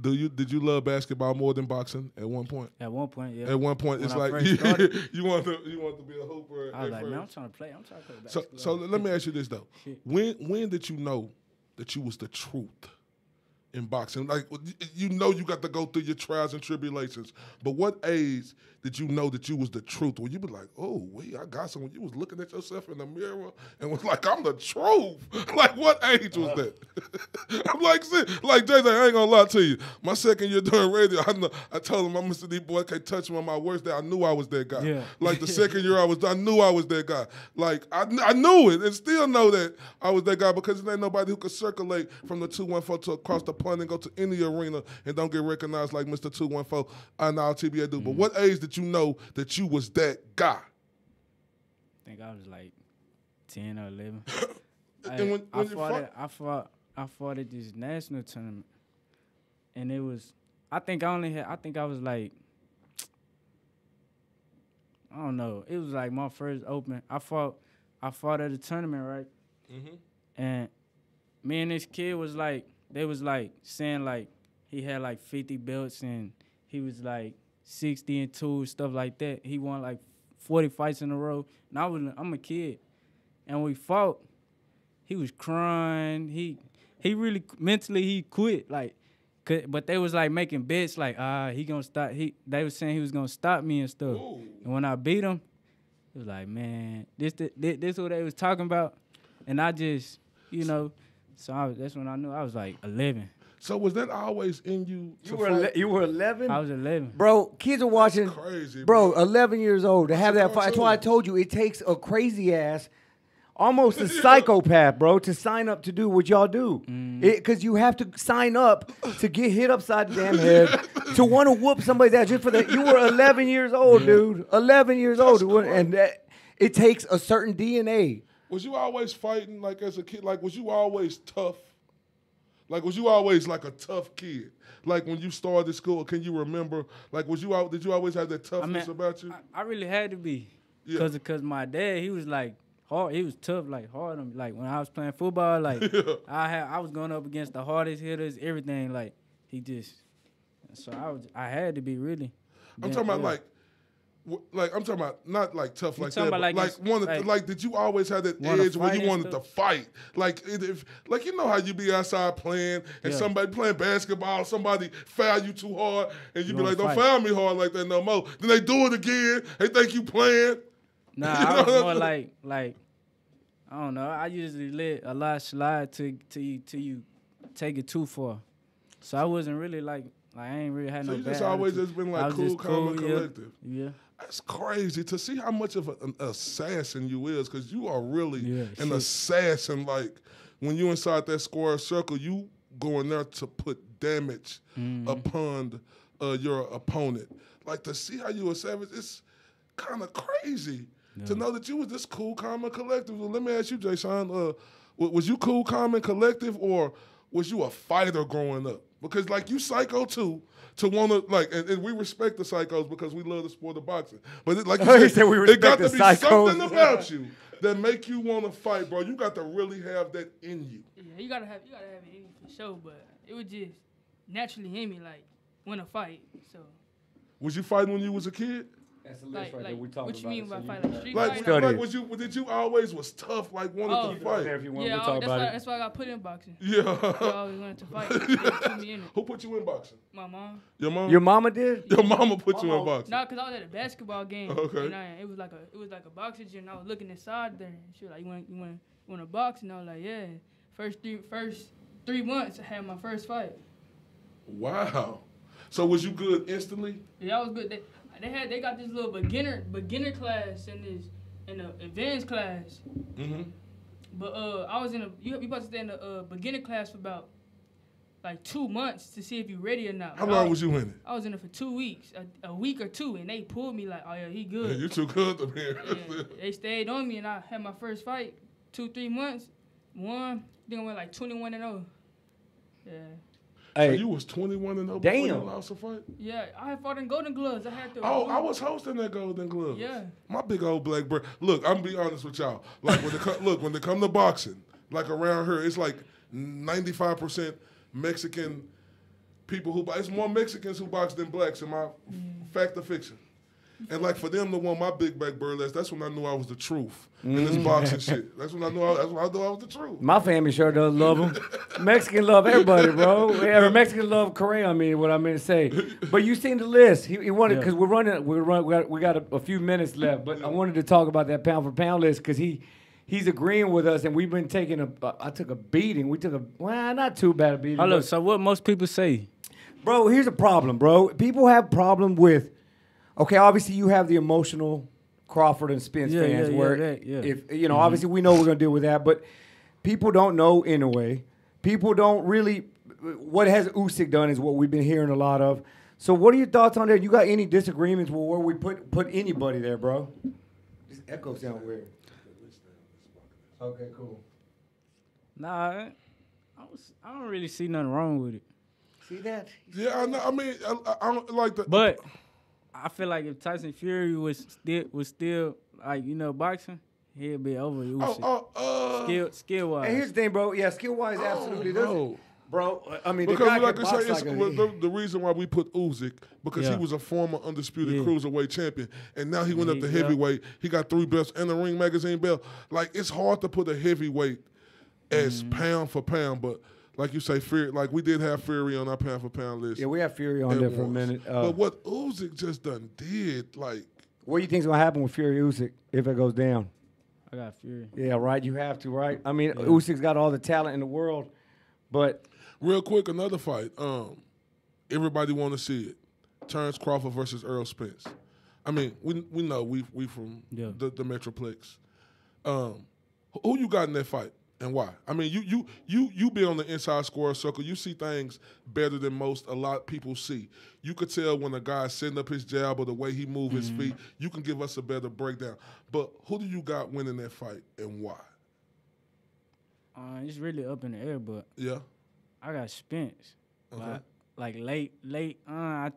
Did you love basketball more than boxing at one point? At one point, yeah. At one point, when it's like you want to be a hooper. I was like, man, I'm trying to play basketball. So let me ask you this though: when did you know that you was the truth? in boxing? Like, you know you got to go through your trials and tribulations, but what age did you know that you was the truth? When you be like, oh, wait, I got some. When you was looking at yourself in the mirror and was like, I'm the truth. Like, what age was that? I'm like, see, like, Jay, I ain't gonna lie to you. My second year doing radio, I told him, I'm Mr. D boy, can't touch me on my worst day. I knew I was that guy. Yeah. Like, the second year I knew I was that guy. Like, I knew it and still know that I was that guy because there ain't nobody who could circulate from the 214 to across the pond and go to any arena and don't get recognized like Mr. 214 and our TBA do. But what age did you know that you was that guy? I think I was like 10 or 11. And I fought at this national tournament, and it was. I think I was like, I don't know. It was like my first open. I fought at a tournament, right? Mm-hmm. And me and this kid was like, they was like saying like he had like 50 belts and he was like 60-2, stuff like that. He won like 40 fights in a row. And I'm a kid. And we fought. He was crying. He really mentally he quit. Like, but they was like making bets like, he gonna stop. They was saying he was gonna stop me and stuff. Ooh. And when I beat him, it was like, man, this what they was talking about. And I just, so that's when I knew I was like 11. So was that always in you? You were 11? I was 11. Bro, kids are watching. That's crazy, bro. 11 years old to have that fight. That's why I told you it takes a crazy ass, almost a psychopath, bro, to sign up to do what y'all do. Because you have to sign up to get hit upside the damn head, to want to whoop somebody's ass just for that. You were 11 years old, dude. 11 years old. And it takes a certain DNA. Was you always fighting like as a kid? Like, was you always tough? Like, was you always like a tough kid? Like, when you started school, can you remember? Like, did you always have that toughness about you? I really had to be. Because my dad, he was like hard. He was tough, like hard on me. Like, when I was playing football, like, I was going up against the hardest hitters, everything. Like, so I had to be really. I'm talking about I'm talking about not like tough like that, but like did you always have that edge where you wanted to fight? Like you know how you be outside playing and somebody playing basketball, somebody foul you too hard, and you be like, don't foul me hard like that no more. Then they do it again. They think you playing. Nah, I was more like I don't know. I usually let a lot slide till you take it too far. So I wasn't really like I ain't really had no bad. So you just always just been like cool, calm, and collective. Yeah. That's crazy to see how much of an assassin you is, because you are really an assassin. Like, when you inside that square circle, you go in there to put damage upon your opponent. Like, to see how you a savage, it's kind of crazy to know that you was this cool, calm, and collective. Well, let me ask you, Jay Sean, was you cool, calm, and collective, or was you a fighter growing up? Because, like, you psycho too. To want to, like, and we respect the psychos because we love the sport of boxing. But like you said, it got to be something about you that make you want to fight, bro. You got to really have that in you. Yeah, you gotta have it in you for sure. But it was just naturally in me, like, want to fight. So. Was you fighting when you was a kid? That's the list right there we talking about. What you mean by fighting? Like street fighting? Did you always was tough, like wanted to fight? That's why I got put in boxing. Yeah. I always wanted to fight. Put me in it. Who put you in boxing? My mom. Your mom? Your mama did? Your mama put you in boxing? No, because I was at a basketball game. Okay. And it was like a boxing gym. And I was looking inside there. And she was like, you want to box? And I was like, yeah. First 3 months, I had my first fight. Wow. So was you good instantly? Yeah, I was good. They got this little beginner class and the advanced class. Mm-hmm. But I was you supposed to stay in the beginner class for about like 2 months to see if you're ready or not. How long was you in it? I was in it for 2 weeks, a week or two, and they pulled me like, oh yeah, he good. Man, you too good to be here. Yeah, they stayed on me, and I had my first fight, 2-3 months, I think I went like 21-0. Yeah. Hey, so you was 21-0 before you lost a fight? Yeah, I had fought in Golden Gloves. I had to. Oh, I was hosting that Golden Gloves. Yeah. My big old black bird. Look, I'm gonna be honest with y'all. Like when they come to boxing, like around here, it's like 95% Mexican people who box. It's more Mexicans who box than blacks. In my fact or fiction? And like for them to want my big back burlesque, that's when I knew I was the truth in this boxing shit. That's when I knew I was the truth. My family sure does love him. Mexican love everybody, bro. Or Mexican love Correa. I mean, what I meant to say. But you seen the list. He wanted because we got a few minutes left. But I wanted to talk about that pound for pound list because he's agreeing with us, and we've been taking I took a beating. We took not too bad a beating. Hold up. So what most people say? Bro, here's a problem, bro. People have problem with. Okay, obviously you have the emotional Crawford and Spence fans if obviously we know we're gonna deal with that, but people don't know in a way. People don't really what has Usyk done is what we've been hearing a lot of. So what are your thoughts on that? You got any disagreements with where we put anybody there, bro? This echo sound weird. Okay, cool. Nah, I don't really see nothing wrong with it. See that? Yeah, I know. I mean, I don't like that. But I feel like if Tyson Fury was still like boxing, he'd be over Usyk. Skill wise. And here's the thing, bro. Yeah, skill wise, absolutely. No. Bro, I mean, because the guy like can I box say, the reason why we put Usyk because he was a former undisputed cruiserweight champion, and now he went up to heavyweight. He got 3 belts and a Ring Magazine belt. Like it's hard to put a heavyweight as pound for pound, but. Like you say, Fury, like we did have Fury on our pound for pound list. Yeah, we have Fury on there for a minute. But what Usyk just done did, like. What do you think's gonna happen with Fury Usyk if it goes down? I got Fury. Yeah, right. You have to, right? I mean, Usyk's got all the talent in the world, but real quick, another fight. Everybody want to see it. Terrence Crawford versus Errol Spence. I mean, we know we from the Metroplex. Who you got in that fight? And why? I mean, you be on the inside square circle. You see things better than most. A lot of people see. You could tell when a guy's setting up his jab or the way he move his feet. You can give us a better breakdown. But who do you got winning that fight and why? It's really up in the air, but I got Spence. Okay. Like late. I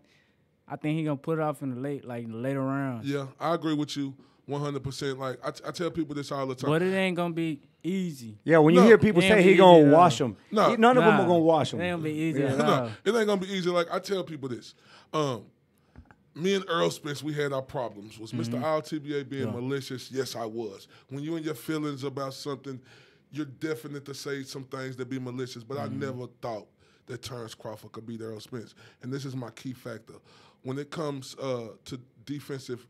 think he gonna put it off in the later rounds. Yeah, I agree with you 100%. Like I tell people this all the time. But it ain't gonna be easy. Yeah, when you hear people say he gonna wash them, none of them are gonna wash them. It ain't gonna be easy at all. No, it ain't gonna be easy. Like I tell people this. Me and Errol Spence, we had our problems. Was Mr. RTBA being malicious? Yes, I was. When you in your feelings about something, you're definite to say some things that be malicious. But I never thought that Terrence Crawford could beat Errol Spence. And this is my key factor. When it comes to defensively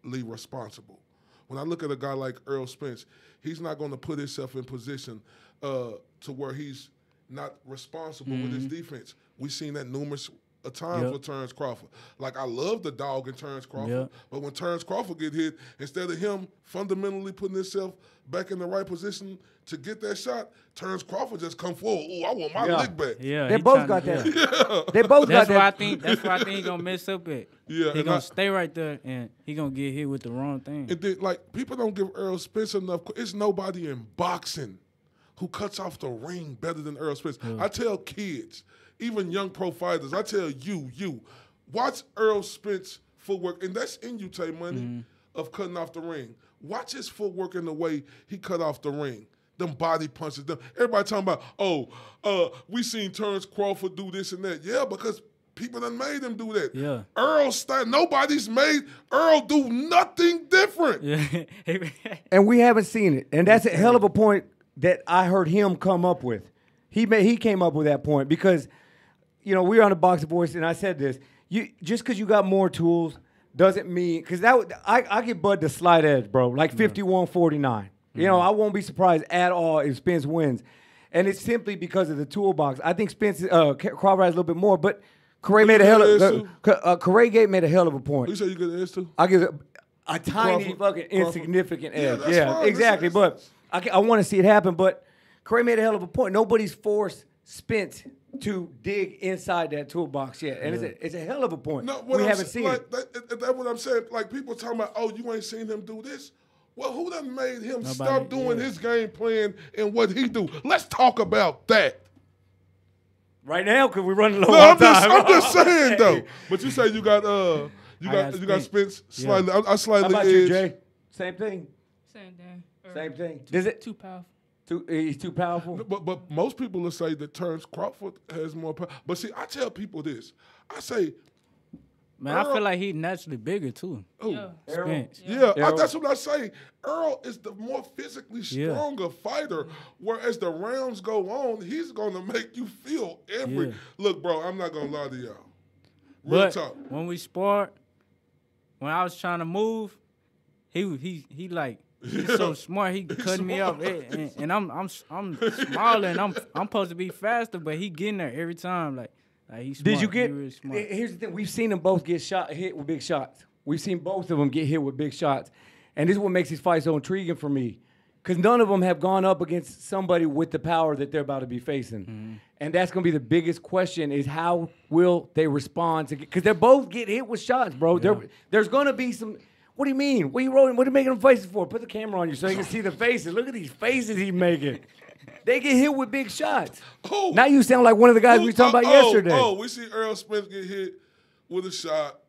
responsible, when I look at a guy like Errol Spence, he's not going to put himself in position to where he's not responsible with his defense. We've seen that numerous times with Terrence Crawford. Like, I love the dog in Terrence Crawford, but when Terrence Crawford get hit, instead of him fundamentally putting himself back in the right position to get that shot, Terrence Crawford just come forward. Ooh, I want my lick back. Yeah, they both got that. They both got that. That's why I think he gonna mess up at. Yeah, he gonna stay right there, and he gonna get hit with the wrong thing. And then, like, people don't give Errol Spence enough. It's nobody in boxing who cuts off the ring better than Errol Spence. I tell kids, even young pro fighters, I tell you, watch Errol Spence footwork, and that's in you, Taae Money, of cutting off the ring. Watch his footwork in the way he cut off the ring. Them body punches, everybody talking about, we seen Terrence Crawford do this and that. Yeah, because people done made him do that. Yeah. Nobody's made Earl do nothing different. Yeah. And we haven't seen it. And that's a hell of a point that I heard him come up with. He came up with that point because, we were on the Boxing Voice, and I said this. Just because you got more tools doesn't mean – because I give Bud the slight edge, bro, like 51-49. I won't be surprised at all if Spence wins. And it's simply because of the toolbox. I think Crawford has a little bit more, but Correa made a hell of a point. You say you get an edge too? I give a tiny fucking insignificant edge. Yeah, fine. Exactly. But I want to see it happen. But Correa made a hell of a point. Nobody's forced Spence to dig inside that toolbox yet. And it's a hell of a point. No, we haven't seen it. That's what I'm saying. Like, people talking about, you ain't seen him do this. Well, who done made him stop doing his game plan and what he do? Let's talk about that. Right now, because we're running low on time. I'm just saying, though. But you say you got Spence slightly. I slightly How about you, Jay? Same thing? Same thing. Same thing. Is it? Too powerful. He's too powerful? But most people will say that Terrence Crawford has more power. But see, I tell people this. I say, Man, I feel like he naturally bigger too. Yeah. Spence. That's what I say. Earl is the more physically stronger fighter, whereas the rounds go on, he's going to make you feel every... Look, bro, I'm not going to lie to y'all. Real talk. When we sparred, when I was trying to move, he he's so smart. He cutting me off, and I'm smaller, and I'm supposed to be faster, but he getting there every time. Like he's smart. Did you get? Really smart. Here's the thing: we've seen them both get hit with big shots. We've seen both of them get hit with big shots, and this is what makes these fights so intriguing for me, because none of them have gone up against somebody with the power that they're about to be facing, and that's going to be the biggest question: is how will they respond to? Because they're both getting hit with shots, bro. Yeah. There's going to be some. What do you mean? What are you rolling? What are you making them faces for? Put the camera on you so you can see the faces. Look at these faces he's making. They get hit with big shots. Oh, now you sound like one of the guys we were talking about yesterday. Oh, we see Errol Spence get hit with a shot.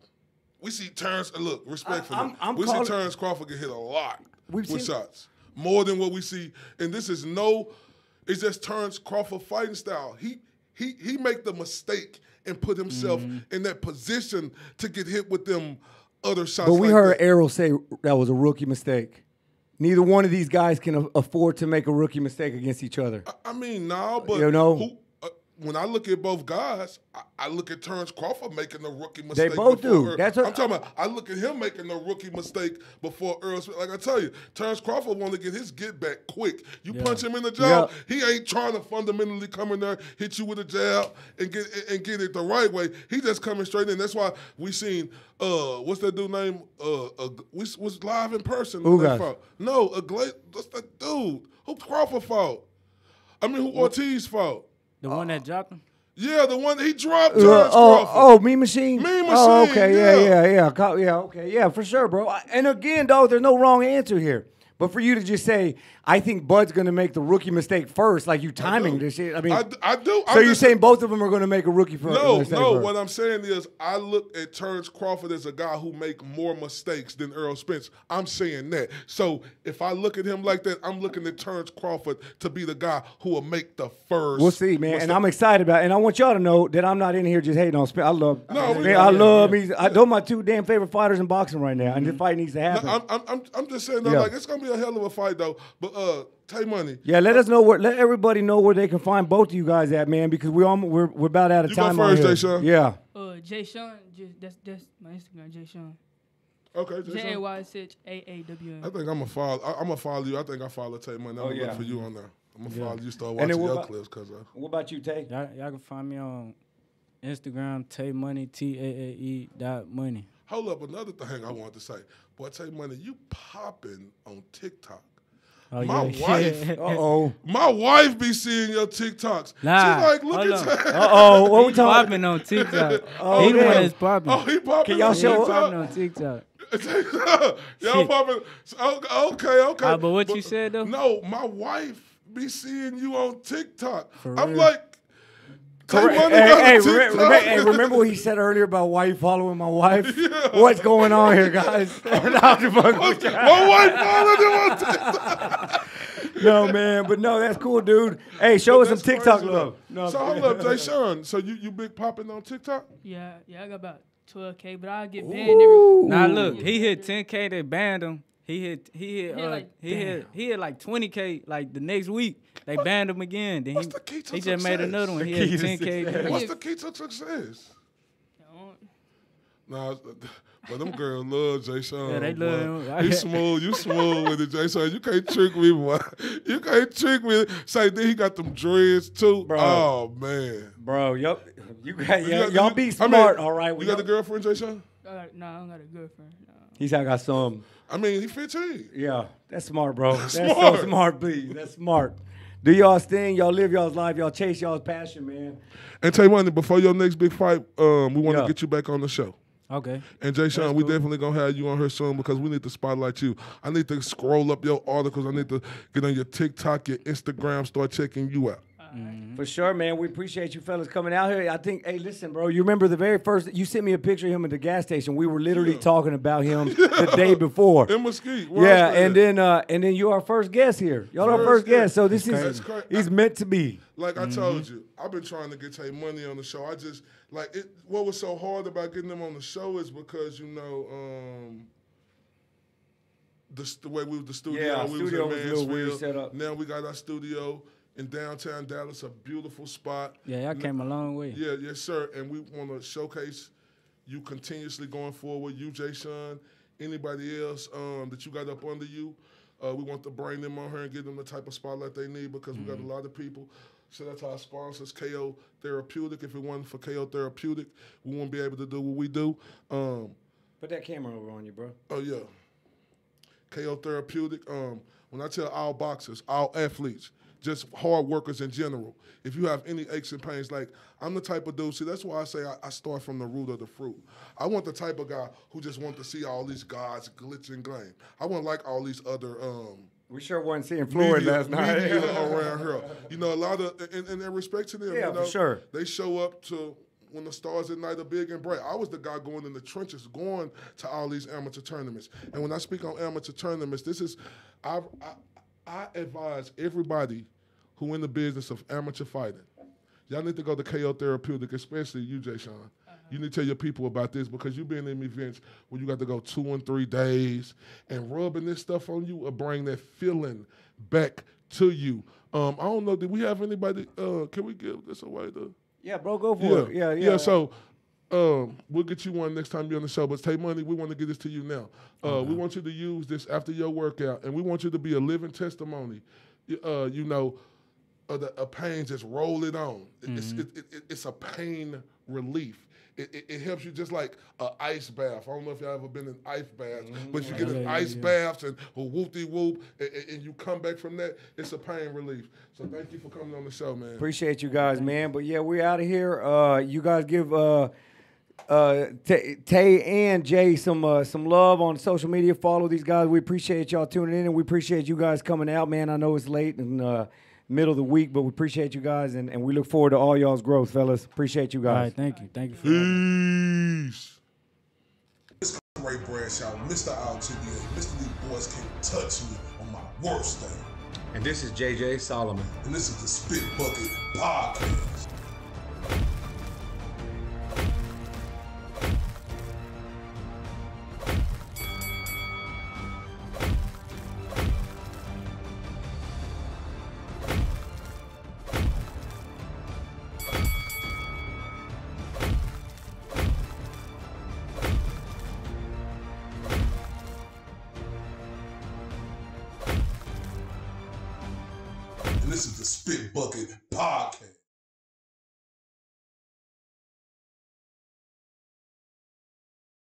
We see Terrence, look, respectfully, we see Terrence Crawford get hit a lot with shots. More than what we see. And this is it's just Terrence Crawford fighting style. He make the mistake and put himself in that position to get hit with them other shots. But we heard Errol say that was a rookie mistake. Neither one of these guys can afford to make a rookie mistake against each other. I mean, no, but when I look at both guys, I look at Terrence Crawford making the rookie mistake. They both do. I'm talking about. I look at him making the rookie mistake before Earl Smith. Like I tell you, Terrence Crawford want to get his get back quick. You punch him in the jaw, he ain't trying to fundamentally come in there, hit you with a jab, and get it the right way. He just coming straight in. That's why we seen what's that dude name? We was live in person. Ugas. No, what's that dude? Who Crawford fought? I mean, who Ortiz fought? The one that dropped him? Yeah, the one he dropped Terrence Crawford. Oh, Mean Machine? Mean Machine, oh, okay, yeah, okay. Yeah, for sure, bro. And again, though, there's no wrong answer here. But for you to just say, I think Bud's going to make the rookie mistake first, like you timing this shit. I mean, I do. So you're saying both of them are going to make a rookie mistake first? No. What I'm saying is, I look at Terrence Crawford as a guy who make more mistakes than Errol Spence. I'm saying that. So if I look at him like that, I'm looking at Terrence Crawford to be the guy who will make the first. We'll see, man. And I'm excited about it. And I want y'all to know that I'm not in here just hating on Spence. I love me. Those are my two damn favorite fighters in boxing right now, and this fight needs to happen. I'm just saying, like, it's gonna be a hell of a fight though. But Taae Money. Yeah, let everybody know where they can find both of you guys at, man, because we're about out of time. You go first, Jay Sean. Yeah. Jay Sean, that's my Instagram, Jay Sean. Okay, Jay Sean. JAYSHAAWN. I think I'm gonna follow you. I think I follow Taae Money. I'm gonna look for you on there. I'm gonna follow you. Start watching your clips, What about you, Taae? Y'all can find me on Instagram, Taae Money, TAAE.money. Hold up, another thing I wanted to say. Boy, Taae Money, you popping on TikTok. Oh, my wife be seeing your TikToks. Nah, she's like, look at that. What we talking? Popping on TikTok. He one is popping. Oh, he popping. Can y'all show popping on TikTok? Y'all popping. Okay. But what you said though? No, my wife be seeing you on TikTok. For I'm real? like, Hey, remember what he said earlier about why you following my wife? Yeah. What's going on here, guys? My wife followed him on TikTok. No, man, but no, that's cool, dude. Hey, show us some TikTok love. No, so hold up, Jay Sean. So you big popping on TikTok? Yeah, I got about 12K, but I get banned every. Nah, look, he hit 10K. They banned him. He hit like 20K like the next week. They banned him again. Then What's the key to he just made another one. He had 10K. What's the key to success? Nah, but them girls love Jay Sean. Yeah, they love him. He smooth. You smooth with it, Jay Sean. You can't trick me, boy. You can't trick me. Say, then he got them dreads too. Bro. Oh man, bro. Y'all be smart, all right. You got a girlfriend, Jay Sean? No, I don't got a girlfriend. No. He said I got some. I mean, he 15. Yeah, that's smart, bro. That's so smart, please. That's smart. Do y'all's thing. Y'all live y'all's life. Y'all chase y'all's passion, man. And Taae Money, before your next big fight, we want to get you back on the show. Okay. And Jay Sean, we definitely going to have you on here soon because we need to spotlight you. I need to scroll up your articles. I need to get on your TikTok, your Instagram, start checking you out. For sure, man. We appreciate you fellas coming out here. I think, hey, listen, bro, you remember the very first, you sent me a picture of him at the gas station. We were literally talking about him the day before. In Mesquite. Yeah, and then you're our first guest here. Y'all our first guest, so this is, he's meant to be. Like I told you, I've been trying to get Taae Money on the show. I just, like, what was so hard about getting him on the show is because, you know, the way we were the studio, Yeah, we studio was was in a little weird Mansfield. set up. Now we got our studio in downtown Dallas, a beautiful spot. Yeah, y'all came a long way. Yeah, yes, sir. And we want to showcase you continuously going forward. You, Jay Sean, anybody else that you got up under you. We want to bring them on here and give them the type of spotlight they need because we got a lot of people. Shout out to our sponsors, KO Therapeutic. If it wasn't for KO Therapeutic, we wouldn't be able to do what we do. Put that camera over on you, bro. Oh, yeah. KO Therapeutic. When I tell all boxers, all athletes, just hard workers in general, if you have any aches and pains, like I'm the type of dude, see, that's why I say I start from the root of the fruit. I want the type of guy who just want to see all these gods glitz and gleam. I want like all these other we sure wasn't seeing Floyd last night. media around here. You know, a lot of, and in respect to them, Yeah, you know, for sure. They show up to when the stars at night are big and bright. I was the guy going in the trenches, going to all these amateur tournaments. And when I speak on amateur tournaments, this is, I advise everybody who in the business of amateur fighting, y'all need to go to KO Therapeutic, especially you, Jay Sean. You need to tell your people about this because you've been in events where you got to go 2 and 3 days and rubbing this stuff on you will bring that feeling back to you. I don't know, did we have anybody, can we give this away to? Yeah, bro, go for it. Yeah. So we'll get you one next time you're on the show. But Taae Money, we want to get this to you now. We want you to use this after your workout, and we want you to be a living testimony, you know, of a pain, just roll it on. It's a pain relief. It helps you just like an ice bath. I don't know if y'all ever been in ice baths, but you get in ice baths and whoop-de-whoop, and you come back from that, it's a pain relief. So thank you for coming on the show, man. Appreciate you guys, man. But yeah, we're out of here. You guys give Taae and Jay some love on social media. Follow these guys. We appreciate y'all tuning in, and we appreciate you guys coming out, man. I know it's late and middle of the week, but we appreciate you guys, and we look forward to all y'all's growth, fellas. Appreciate you guys. All right, thank you. Thank you for Peace. It's Ray Bradshaw, Mr. RTBA. Mr. These boys can't touch me on my worst day. And this is JJ Solomon. And this is the Spit Bucket Podcast. And this is the Spit Bucket Podcast.